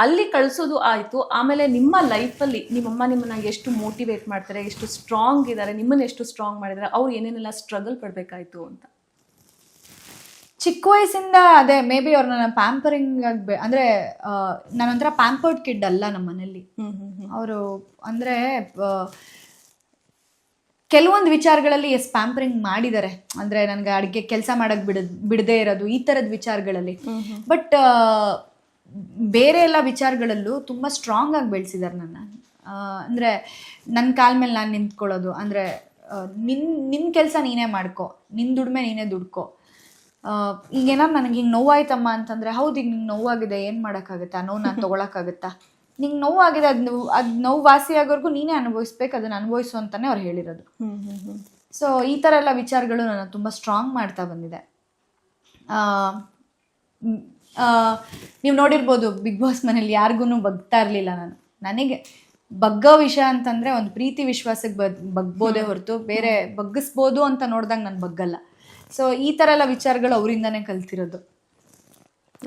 ಅಲ್ಲಿ ಕಳ್ಸೋದು ಆಯ್ತು. ಆಮೇಲೆ ನಿಮ್ಮ ಲೈಫಲ್ಲಿ ನಿಮ್ಮಮ್ಮ ನಿಮ್ಮನ್ನ ಎಷ್ಟು ಮೋಟಿವೇಟ್ ಮಾಡ್ತಾರೆ, ಎಷ್ಟು ಸ್ಟ್ರಾಂಗ್ ಇದ್ದಾರೆ, ನಿಮ್ಮನ್ನ ಎಷ್ಟು ಸ್ಟ್ರಾಂಗ್ ಮಾಡಿದ್ದಾರೆ, ಅವ್ರು ಏನೇನೆಲ್ಲ ಸ್ಟ್ರಗಲ್ ಪಡ್ಬೇಕಾಯ್ತು ಅಂತ? ಚಿಕ್ಕ ವಯಸ್ಸಿಂದ ಅದೇ ಮೇ ಬಿ ಅವ್ರು ನನ್ನ ಪ್ಯಾಂಪರಿಂಗ್ ಅಂದರೆ ನಾನೊಂಥರ ಪ್ಯಾಂಪರ್ಡ್ ಕಿಡ್ ಅಲ್ಲ ನಮ್ಮ ಮನೇಲಿ. ಅವರು ಅಂದರೆ ಕೆಲವೊಂದು ವಿಚಾರಗಳಲ್ಲಿ ಪ್ಯಾಂಪರಿಂಗ್ ಮಾಡಿದ್ದಾರೆ. ಅಂದರೆ ನನಗೆ ಅಡುಗೆ ಕೆಲಸ ಮಾಡೋಕ್ಕೆ ಬಿಡದೇ ಇರೋದು, ಈ ಥರದ ವಿಚಾರಗಳಲ್ಲಿ. ಬಟ್ ಬೇರೆ ಎಲ್ಲ ವಿಚಾರಗಳಲ್ಲೂ ತುಂಬ ಸ್ಟ್ರಾಂಗ್ ಆಗಿ ಬೆಳೆಸಿದ್ದಾರೆ ನನ್ನ. ಅಂದರೆ ನನ್ನ ಕಾಲ ಮೇಲೆ ನಾನು ನಿಂತ್ಕೊಳ್ಳೋದು. ಅಂದರೆ ನಿನ್ನ ಕೆಲಸ ನೀನೇ ಮಾಡ್ಕೊ, ನಿನ್ನ ದುಡಿಮೆ ನೀನೇ ದುಡ್ಕೊ. ಈಗೇನಾದ್ರು ನನಗೆ ಹಿಂಗೆ ನೋವಾಯ್ತಮ್ಮ ಅಂತಂದರೆ, ಹೌದು ಈಗ ನಿಂಗೆ ನೋವಾಗಿದೆ, ಏನು ಮಾಡೋಕ್ಕಾಗುತ್ತಾ? ನೋವು ನಾನು ತೊಗೊಳಕ್ಕಾಗುತ್ತಾ? ನಿಂಗೆ ನೋವಾಗಿದೆ, ಅದು ನೋವು ವಾಸಿ ಆಗೋರ್ಗು ನೀನೇ ಅನುಭವಿಸ್ಬೇಕು, ಅದನ್ನು ಅನುಭವಿಸು ಅಂತಲೇ ಅವ್ರು ಹೇಳಿರೋದು. ಸೊ ಈ ಥರ ಎಲ್ಲ ವಿಚಾರಗಳು ನನ್ನ ತುಂಬ ಸ್ಟ್ರಾಂಗ್ ಮಾಡ್ತಾ ಬಂದಿದೆ. ನೀವು ನೋಡಿರ್ಬೋದು ಬಿಗ್ ಬಾಸ್ ಮನೇಲಿ ಯಾರಿಗೂ ಬಗ್ತಾ ಇರಲಿಲ್ಲ ನಾನು. ಬಗ್ಗೋ ವಿಷಯ ಅಂತಂದ್ರೆ ಒಂದು ಪ್ರೀತಿ ವಿಶ್ವಾಸಕ್ಕೆ ಬಗ್ಬೋದೇ ಹೊರತು ಬೇರೆ ಬಗ್ಗಿಸ್ಬೋದು ಅಂತ ನೋಡಿದಾಗ ನಾನು ಬಗ್ಗಲ್ಲ. ಸೊ ಈ ಥರ ಎಲ್ಲ ವಿಚಾರಗಳು ಅವರಿಂದಾನೇ ಕಲ್ತಿರೋದು.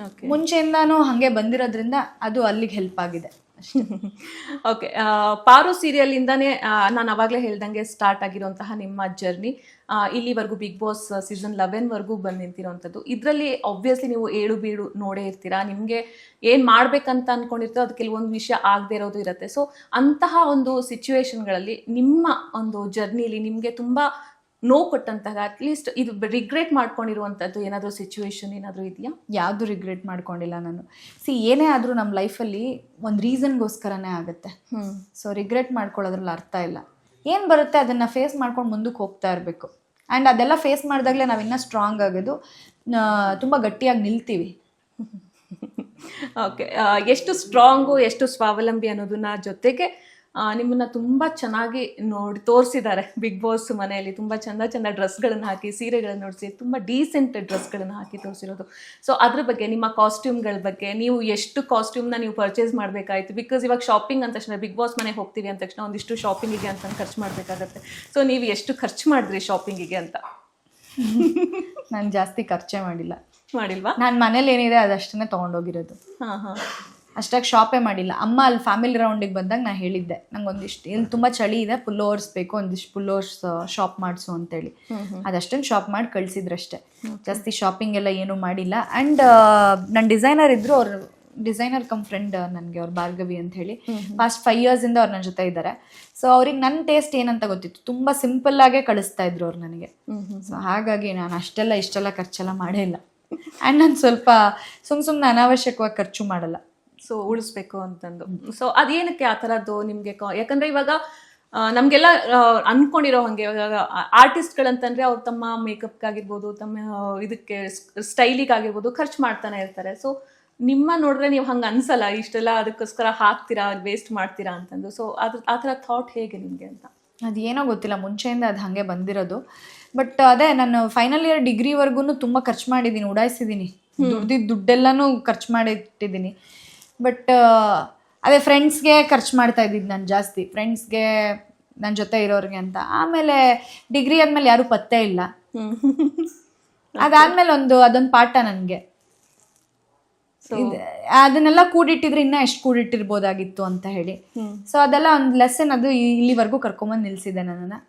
ಓಕೆ ಮುಂಚೆಯಿಂದಾನು ಹಾಗೆ ಬಂದಿರೋದ್ರಿಂದ ಅದು ಅಲ್ಲಿಗೆ ಹೆಲ್ಪ್ ಆಗಿದೆ. ಓಕೆ, ಪಾರು ಸೀರಿಯಲ್ ಇಂದಾನೇ ನಾನು ಅವಾಗಲೇ ಹೇಳ್ದಂಗೆ ಸ್ಟಾರ್ಟ್ ಆಗಿರುವಂತಹ ನಿಮ್ಮ ಜರ್ನಿ ಇಲ್ಲಿವರೆಗೂ ಬಿಗ್ ಬಾಸ್ ಸೀಸನ್ 11 ವರೆಗೂ ಬಂದು ನಿಂತಿರೋವಂಥದ್ದು. ಇದರಲ್ಲಿ ಆಬ್ವಿಯಸ್ಲಿ ನೀವು ಏಳು ಬೀಳು ನೋಡೇ ಇರ್ತೀರಾ. ನಿಮಗೆ ಏನು ಮಾಡ್ಬೇಕಂತ ಅನ್ಕೊಂಡಿರ್ತೀರೋ ಅದು ಕೆಲವೊಂದು ವಿಷಯ ಆಗದೆ ಇರೋದು ಇರುತ್ತೆ. ಸೊ ಅಂತಹ ಒಂದು ಸಿಚುವೇಶನ್ಗಳಲ್ಲಿ ನಿಮ್ಮ ಒಂದು ಜರ್ನಿಲಿ ನಿಮಗೆ ತುಂಬ ನೋವು ಕೊಟ್ಟಂತಹ ಅಟ್ಲೀಸ್ಟ್ ಇದು ರಿಗ್ರೆಟ್ ಮಾಡ್ಕೊಂಡಿರುವಂಥದ್ದು ಏನಾದರೂ ಸಿಚುವೇಶನ್ ಏನಾದರೂ ಇದೆಯಾ? ಯಾವುದು ರಿಗ್ರೆಟ್ ಮಾಡ್ಕೊಂಡಿಲ್ಲ ನಾನು. ಏನೇ ಆದರೂ ನಮ್ಮ ಲೈಫಲ್ಲಿ ಒಂದು ರೀಸನ್ಗೋಸ್ಕರನೇ ಆಗುತ್ತೆ. ಸೊ ರಿಗ್ರೆಟ್ ಮಾಡ್ಕೊಳ್ಳೋದ್ರಲ್ಲಿ ಅರ್ಥ ಇಲ್ಲ. ಏನು ಬರುತ್ತೆ ಅದನ್ನು ಫೇಸ್ ಮಾಡ್ಕೊಂಡು ಮುಂದಕ್ಕೆ ಹೋಗ್ತಾ ಇರಬೇಕು. ಆ್ಯಂಡ್ ಅದೆಲ್ಲ ಫೇಸ್ ಮಾಡಿದಾಗಲೇ ನಾವು ಇನ್ನೂ ಸ್ಟ್ರಾಂಗ್ ಆಗೋದು, ತುಂಬ ಗಟ್ಟಿಯಾಗಿ ನಿಲ್ತೀವಿ. ಓಕೆ, ಎಷ್ಟು ಸ್ಟ್ರಾಂಗು ಎಷ್ಟು ಸ್ವಾವಲಂಬಿ ಅನ್ನೋದನ್ನ ಜೊತೆಗೆ ನಿಮ್ಮನ್ನ ತುಂಬ ಚೆನ್ನಾಗಿ ನೋಡಿ ತೋರಿಸಿದ್ದಾರೆ ಬಿಗ್ ಬಾಸ್ ಮನೆಯಲ್ಲಿ. ತುಂಬ ಚಂದ ಡ್ರೆಸ್ಗಳನ್ನು ಹಾಕಿ, ಸೀರೆಗಳನ್ನು ನೋಡಿಸಿ, ತುಂಬ ಡೀಸೆಂಟ್ ಡ್ರೆಸ್ಗಳನ್ನು ಹಾಕಿ ತೋರಿಸಿರೋದು. ಸೊ ಅದ್ರ ಬಗ್ಗೆ, ನಿಮ್ಮ ಕಾಸ್ಟ್ಯೂಮ್ಗಳ ಬಗ್ಗೆ, ನೀವು ಎಷ್ಟು ಕಾಸ್ಟ್ಯೂಮ್ನ ನೀವು ಪರ್ಚೇಸ್ ಮಾಡಬೇಕಾಯಿತು? ಬಿಕಾಸ್ ಇವಾಗ ಶಾಪಿಂಗ್ ಅಂದ ತಕ್ಷಣ, ಬಿಗ್ ಬಾಸ್ ಮನೆಗೆ ಹೋಗ್ತೀವಿ ಅಂದ ತಕ್ಷಣ ಒಂದಿಷ್ಟು ಶಾಪಿಂಗಿಗೆ ಅಂತ ಖರ್ಚು ಮಾಡಬೇಕಾಗತ್ತೆ. ಸೊ ನೀವು ಎಷ್ಟು ಖರ್ಚು ಮಾಡಿದ್ರಿ ಶಾಪಿಂಗಿಗೆ ಅಂತ? ನಾನು ಜಾಸ್ತಿ ಖರ್ಚೇ ಮಾಡಿಲ್ವಾ? ನಾನು ಮನೇಲಿ ಏನಿದೆ ಅದಷ್ಟನ್ನೇ ತೊಗೊಂಡೋಗಿರೋದು. ಹಾಂ, ಅಷ್ಟಾಗಿ ಶಾಪೇ ಮಾಡಿಲ್ಲ. ಅಮ್ಮ ಅಲ್ಲಿ ಫ್ಯಾಮಿಲಿ ರೌಂಡಿಗೆ ಬಂದಾಗ ನಾನು ಹೇಳಿದ್ದೆ, ನಂಗೆ ಒಂದಿಷ್ಟು ಇಲ್ಲಿ ತುಂಬ ಚಳಿ ಇದೆ, ಪುಲ್ಲೋವರ್ಸ್ ಬೇಕು, ಒಂದಿಷ್ಟು ಪುಲ್ಲೋವರ್ಸ್ ಶಾಪ್ ಮಾಡಿಸು ಅಂತೇಳಿ. ಅದಷ್ಟನ್ನು ಶಾಪ್ ಮಾಡಿ ಕಳಿಸಿದ್ರಷ್ಟೇ. ಜಾಸ್ತಿ ಶಾಪಿಂಗ್ ಎಲ್ಲ ಏನೂ ಮಾಡಿಲ್ಲ. ಆ್ಯಂಡ್ ನನ್ನ ಡಿಸೈನರ್ ಇದ್ದರು, ಅವ್ರು ಡಿಸೈನರ್ ಕಮ್ ಫ್ರೆಂಡ್ ನನಗೆ, ಅವ್ರು ಭಾರ್ಗವಿ ಅಂತ ಹೇಳಿ. ಪಾಸ್ಟ್ 5 ಇಯರ್ಸಿಂದ ಅವ್ರು ನನ್ನ ಜೊತೆ ಇದ್ದಾರೆ. ಸೊ ಅವ್ರಿಗೆ ನನ್ನ ಟೇಸ್ಟ್ ಏನಂತ ಗೊತ್ತಿತ್ತು. ತುಂಬ ಸಿಂಪಲ್ಲಾಗೇ ಕಳಿಸ್ತಾ ಇದ್ರು ಅವ್ರು ನನಗೆ. ಸೊ ಹಾಗಾಗಿ ನಾನು ಇಷ್ಟೆಲ್ಲ ಖರ್ಚೆಲ್ಲ ಮಾಡೇ ಇಲ್ಲ. ಆ್ಯಂಡ್ ನಾನು ಸ್ವಲ್ಪ ಸುಮ್ಮನೆ ಅನಾವಶ್ಯಕವಾಗಿ ಖರ್ಚು ಮಾಡಲ್ಲ. ಸೊ ಉಳಿಸ್ಬೇಕು ಅಂತಂದು. ಸೊ ಅದೇನಕ್ಕೆ ಆ ಥರದ್ದು ನಿಮಗೆ? ಯಾಕಂದರೆ ಇವಾಗ ನಮಗೆಲ್ಲ ಅಂದ್ಕೊಂಡಿರೋ ಹಾಗೆ ಇವಾಗ ಆರ್ಟಿಸ್ಟ್ಗಳಂತಂದರೆ ಅವ್ರು ತಮ್ಮ ಮೇಕಪ್ಗಾಗಿರ್ಬೋದು, ತಮ್ಮ ಇದಕ್ಕೆ ಸ್ಟೈಲಿಗಾಗಿರ್ಬೋದು ಖರ್ಚು ಮಾಡ್ತಾನೆ ಇರ್ತಾರೆ. ಸೊ ನಿಮ್ಮ ನೋಡಿದ್ರೆ ನೀವು ಹಂಗೆ ಅನ್ಸಲ್ಲ, ಇಷ್ಟೆಲ್ಲ ಅದಕ್ಕೋಸ್ಕರ ಹಾಕ್ತೀರಾ, ವೇಸ್ಟ್ ಮಾಡ್ತೀರಾ ಅಂತಂದು. ಸೊ ಆ ಥರ ಥಾಟ್ ಹೇಗೆ ನಿಮಗೆ ಅಂತ? ಅದೇನೋ ಗೊತ್ತಿಲ್ಲ, ಮುಂಚೆಯಿಂದ ಅದು ಹಾಗೆ ಬಂದಿರೋದು. ಬಟ್ ಅದೇ ನಾನು ಫೈನಲ್ ಇಯರ್ ಡಿಗ್ರಿವರೆಗೂ ತುಂಬ ಖರ್ಚು ಮಾಡಿದ್ದೀನಿ, ಉಡಾಯಿಸಿದ್ದೀನಿ. ದುಡ್ಡೆಲ್ಲನೂ ಖರ್ಚು ಮಾಡಿಟ್ಟಿದ್ದೀನಿ. ಬಟ್ ಅದೇ ಫ್ರೆಂಡ್ಸ್ಗೆ ಖರ್ಚು ಮಾಡ್ತಾ ಇದ್ದಿದ್ದು ನಾನು ಜಾಸ್ತಿ, ಫ್ರೆಂಡ್ಸ್ಗೆ, ನನ್ನ ಜೊತೆ ಇರೋರಿಗೆ ಅಂತ. ಆಮೇಲೆ ಡಿಗ್ರಿ ಆದಮೇಲೆ ಯಾರೂ ಪತ್ತೆ ಇಲ್ಲ. ಅದಾದಮೇಲೆ ಅದೊಂದು ಪಾಠ ನನಗೆ. ಅದನ್ನೆಲ್ಲ ಕೂಡಿಟ್ಟಿದ್ರೆ ಇನ್ನೂ ಎಷ್ಟು ಕೂಡಿಟ್ಟಿರ್ಬೋದಾಗಿತ್ತು ಅಂತ ಹೇಳಿ. ಸೊ ಅದೆಲ್ಲ ಒಂದು ಲೆಸನ್. ಅದು ಇಲ್ಲಿವರೆಗೂ ಕರ್ಕೊಂಬಂದು ನಿಲ್ಸಿದೆ ನನ್ನನ್ನು.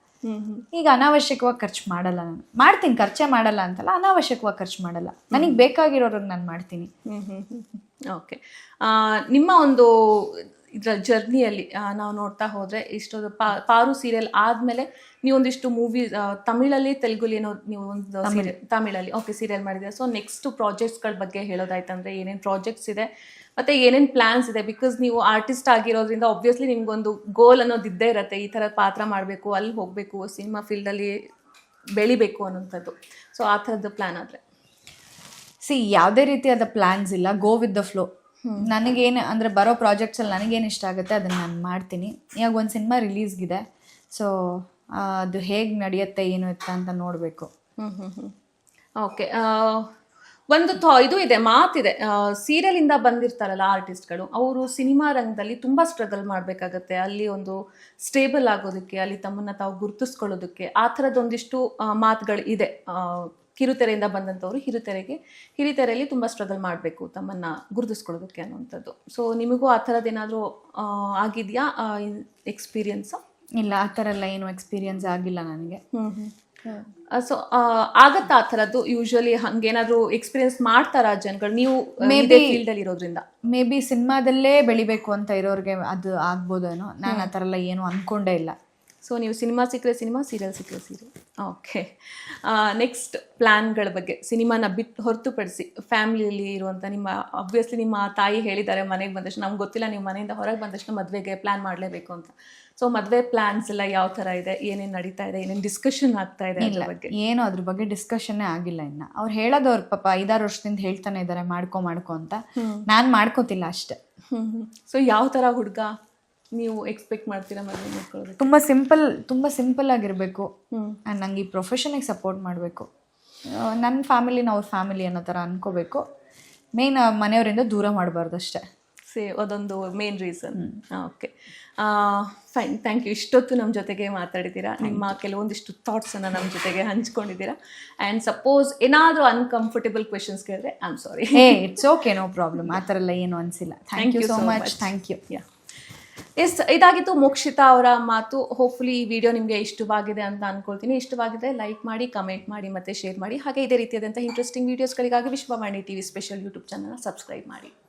ಈಗ ಅನಾವಶ್ಯಕವಾಗಿ ಖರ್ಚು ಮಾಡಲ್ಲ. ನಾನು ಮಾಡ್ತೀನಿ, ಖರ್ಚೆ ಮಾಡಲ್ಲ ಅಂತಲ್ಲ, ಅನಾವಶ್ಯಕವಾಗಿ ಖರ್ಚು ಮಾಡಲ್ಲ. ನನಗೆ ಬೇಕಾಗಿರೋರಿಗೆ ನಾನು ಮಾಡ್ತೀನಿ. ಓಕೆ, ನಿಮ್ಮ ಒಂದು ಇದರ ಜರ್ನಿಯಲ್ಲಿ ನಾವು ನೋಡ್ತಾ ಹೋದರೆ ಇಷ್ಟೊಂದು ಪಾರು ಸೀರಿಯಲ್ ಆದಮೇಲೆ ನೀವೊಂದಿಷ್ಟು ಮೂವಿ ತಮಿಳಲ್ಲಿ, ತೆಲುಗಲ್ಲಿ ಏನೋ ನೀವು ಒಂದು ತಮಿಳಲ್ಲಿ ಸೀರಿಯಲ್ ಮಾಡಿದ್ದೀರಾ. ಸೊ ನೆಕ್ಸ್ಟ್ ಪ್ರಾಜೆಕ್ಟ್ಸ್ಗಳ ಬಗ್ಗೆ ಹೇಳೋದಾಯ್ತಂದರೆ ಏನೇನು ಪ್ರಾಜೆಕ್ಟ್ಸ್ ಇದೆ ಮತ್ತು ಏನೇನು ಪ್ಲ್ಯಾನ್ಸ್ ಇದೆ? ಬಿಕಾಸ್ ನೀವು ಆರ್ಟಿಸ್ಟ್ ಆಗಿರೋದ್ರಿಂದ ಆಬ್ವಿಯಸ್ಲಿ ನಿಮ್ಗೊಂದು ಗೋಲ್ ಅನ್ನೋದು ಇದ್ದೇ ಇರುತ್ತೆ, ಈ ಥರ ಪಾತ್ರ ಮಾಡಬೇಕು, ಅಲ್ಲಿ ಹೋಗಬೇಕು, ಸಿನಿಮಾ ಫೀಲ್ಡಲ್ಲಿ ಬೆಳಿಬೇಕು ಅನ್ನೋಂಥದ್ದು. ಸೊ ಆ ಥರದ್ದು ಪ್ಲ್ಯಾನ್ ಆದರೆ? ಯಾವುದೇ ರೀತಿಯಾದ ಪ್ಲ್ಯಾನ್ಸ್ ಇಲ್ಲ, ಗೋ ವಿತ್ ದ ಫ್ಲೋ. ನನಗೇನು ಅಂದರೆ ಬರೋ ಪ್ರಾಜೆಕ್ಟ್ಸಲ್ಲಿ ನನಗೇನು ಇಷ್ಟ ಆಗುತ್ತೆ ಅದನ್ನು ನಾನು ಮಾಡ್ತೀನಿ. ಇವಾಗ ಒಂದು ಸಿನಿಮಾ ರಿಲೀಸ್ಗಿದೆ. ಸೊ ಅದು ಹೇಗೆ ನಡೆಯುತ್ತೆ ಏನು ಇತ್ತ ಅಂತ ನೋಡಬೇಕು. ಓಕೆ, ಒಂದು ಇದು ಇದೆ, ಮಾತಿದೆ, ಸೀರಿಯಲಿಂದ ಬಂದಿರ್ತಾರಲ್ಲ ಆರ್ಟಿಸ್ಟ್ಗಳು, ಅವರು ಸಿನಿಮಾ ರಂಗದಲ್ಲಿ ತುಂಬ ಸ್ಟ್ರಗಲ್ ಮಾಡಬೇಕಾಗತ್ತೆ. ಅಲ್ಲಿ ಒಂದು ಸ್ಟೇಬಲ್ ಆಗೋದಕ್ಕೆ, ಅಲ್ಲಿ ತಮ್ಮನ್ನು ತಾವು ಗುರುತಿಸ್ಕೊಳ್ಳೋದಕ್ಕೆ, ಆ ಥರದ್ದೊಂದಿಷ್ಟು ಮಾತುಗಳು ಇದೆ. ಕಿರುತೆರೆಯಿಂದ ಬಂದಂಥವ್ರು ಹಿರಿತೆರೆಯಲ್ಲಿ ತುಂಬ ಸ್ಟ್ರಗಲ್ ಮಾಡಬೇಕು ತಮ್ಮನ್ನು ಗುರುತಿಸ್ಕೊಳ್ಳೋದಕ್ಕೆ ಅನ್ನೋವಂಥದ್ದು. ಸೊ ನಿಮಗೂ ಆ ಥರದ್ದೇನಾದರೂ ಆಗಿದೆಯಾ ಎಕ್ಸ್ಪೀರಿಯನ್ಸು? ಇಲ್ಲ, ಆ ಥರ ಎಲ್ಲ ಏನು ಎಕ್ಸ್ಪೀರಿಯನ್ಸ್ ಆಗಿಲ್ಲ ನನಗೆ. ಸೊ ಆಗತ್ತಾ ಆ ಥರದ್ದು? ಯೂಶ್ವಲಿ ಹಂಗೇನಾದರೂ ಎಕ್ಸ್ಪೀರಿಯನ್ಸ್ ಮಾಡ್ತಾರಾ ಜನಗಳು? ನೀವು ಫೀಲ್ಡಲ್ಲಿ ಇರೋದ್ರಿಂದ ಮೇ ಬಿ ಸಿನಿಮಾದಲ್ಲೇ ಬೆಳಿಬೇಕು ಅಂತ ಇರೋರಿಗೆ ಅದು ಆಗ್ಬೋದೇನೋ. ನಾನು ಆ ಥರ ಎಲ್ಲ ಏನು ಅಂದ್ಕೊಂಡೇ ಇಲ್ಲ. ಸೊ ನೀವು ಸಿನಿಮಾ ಸಿಕ್ಕರೆ ಸಿನಿಮಾ, ಸೀರಿಯಲ್ ಸಿಕ್ಕರೆ ಸೀರಿಯಲ್. ಓಕೆ, ನೆಕ್ಸ್ಟ್ ಪ್ಲ್ಯಾನ್ಗಳ ಬಗ್ಗೆ, ಸಿನಿಮಾನ ಹೊರತುಪಡಿಸಿ ಫ್ಯಾಮಿಲಿಯಲ್ಲಿ ಇರುವಂಥ ನಿಮ್ಮ, ಆಬ್ವಿಯಸ್ಲಿ ನಿಮ್ಮ ತಾಯಿ ಹೇಳಿದ್ದಾರೆ ಮನೆಗೆ ಬಂದ ತಕ್ಷಣ, ನಮ್ಗೆ ಗೊತ್ತಿಲ್ಲ ನೀವು ಮನೆಯಿಂದ ಹೊರಗೆ ಬಂದ ತಕ್ಷಣ ಮದುವೆಗೆ ಪ್ಲ್ಯಾನ್ ಮಾಡಲೇಬೇಕು ಅಂತ. ಸೊ ಮದುವೆ ಪ್ಲ್ಯಾನ್ಸ್ ಎಲ್ಲ ಯಾವ ಥರ ಇದೆ? ಏನೇನು ನಡೀತಾ ಇದೆ? ಏನೇನು ಡಿಸ್ಕಷನ್ ಆಗ್ತಾ ಇದೆ ಅದ್ರ ಬಗ್ಗೆ? ಏನು ಅದ್ರ ಬಗ್ಗೆ ಡಿಸ್ಕಷನ್ನೇ ಆಗಿಲ್ಲ ಇನ್ನು. ಅವ್ರು ಹೇಳೋದವ್ರು ಪಾಪ 5-6 ವರ್ಷದಿಂದ ಹೇಳ್ತಾನೆ ಇದ್ದಾರೆ ಮಾಡ್ಕೊ ಅಂತ. ನಾನು ಮಾಡ್ಕೋತಿಲ್ಲ ಅಷ್ಟೆ. ಸೊ ಯಾವ ಥರ ಹುಡುಗ ನೀವು ಎಕ್ಸ್ಪೆಕ್ಟ್ ಮಾಡ್ತೀರಾ ಮದುವೆ ಮಾಡ್ಕೊಳ್ಳೋದು? ತುಂಬ ಸಿಂಪಲ್ ಆಗಿರಬೇಕು. ಆ್ಯಂಡ್ ನಂಗೆ ಈ ಪ್ರೊಫೆಷನಿಗೆ ಸಪೋರ್ಟ್ ಮಾಡಬೇಕು. ನನ್ನ ಫ್ಯಾಮಿಲಿನ ಅವ್ರ ಫ್ಯಾಮಿಲಿ ಅನ್ನೋ ಥರ ಅನ್ಕೋಬೇಕು. ಮೇನ್ ಮನೆಯವರಿಂದ ದೂರ ಮಾಡಬಾರ್ದು ಅಷ್ಟೇ. ಅದೊಂದು main reason. Okay, fine, thank you. ಇಷ್ಟೊತ್ತು ನಮ್ಮ ಜೊತೆಗೆ ಮಾತಾಡಿದ್ದೀರಾ, ನಿಮ್ಮ ಕೆಲವೊಂದಿಷ್ಟು ಥಾಟ್ಸನ್ನು ನಮ್ಮ ಜೊತೆಗೆ ಹಂಚ್ಕೊಂಡಿದ್ದೀರಾ. ಆ್ಯಂಡ್ ಸಪೋಸ್ ಏನಾದರೂ ಅನ್ಕಂಫರ್ಟೇಬಲ್ ಕ್ವೆಶನ್ಸ್ ಕೇಳಿದ್ರೆ I am sorry. It's okay, no problem. ಆ ಥರ ಎಲ್ಲ ಏನು ಅನಿಸಿಲ್ಲ. Thank you so much. Thank you. ಇದಾಗಿತ್ತು ಮೋಕ್ಷಿತಾ ಅವರ ಮಾತು. ಹೋಪ್ಫುಲಿ ಈ ವಿಡಿಯೋ ನಿಮಗೆ ಇಷ್ಟವಾಗಿದೆ ಅಂತ ಅನ್ಕೊಳ್ತೀನಿ. ಇಷ್ಟವಾಗಿದ್ರೆ ಲೈಕ್ ಮಾಡಿ, ಕಮೆಂಟ್ ಮಾಡಿ, ಮತ್ತೆ ಶೇರ್ ಮಾಡಿ. ಹಾಗೆ ಇದೇ ರೀತಿಯಾದಂಥ ಇಂಟ್ರೆಸ್ಟಿಂಗ್ ವೀಡಿಯೋಸ್ಗಳಿಗಾಗಿ ವಿಶ್ವವಾಣಿ TV ಸ್ಪೆಷಲ್ ಯೂಟ್ಯೂಬ್ ಚಾನಲ್ನ ಸಬ್ಸ್ಕ್ರೈಬ್ ಮಾಡಿ.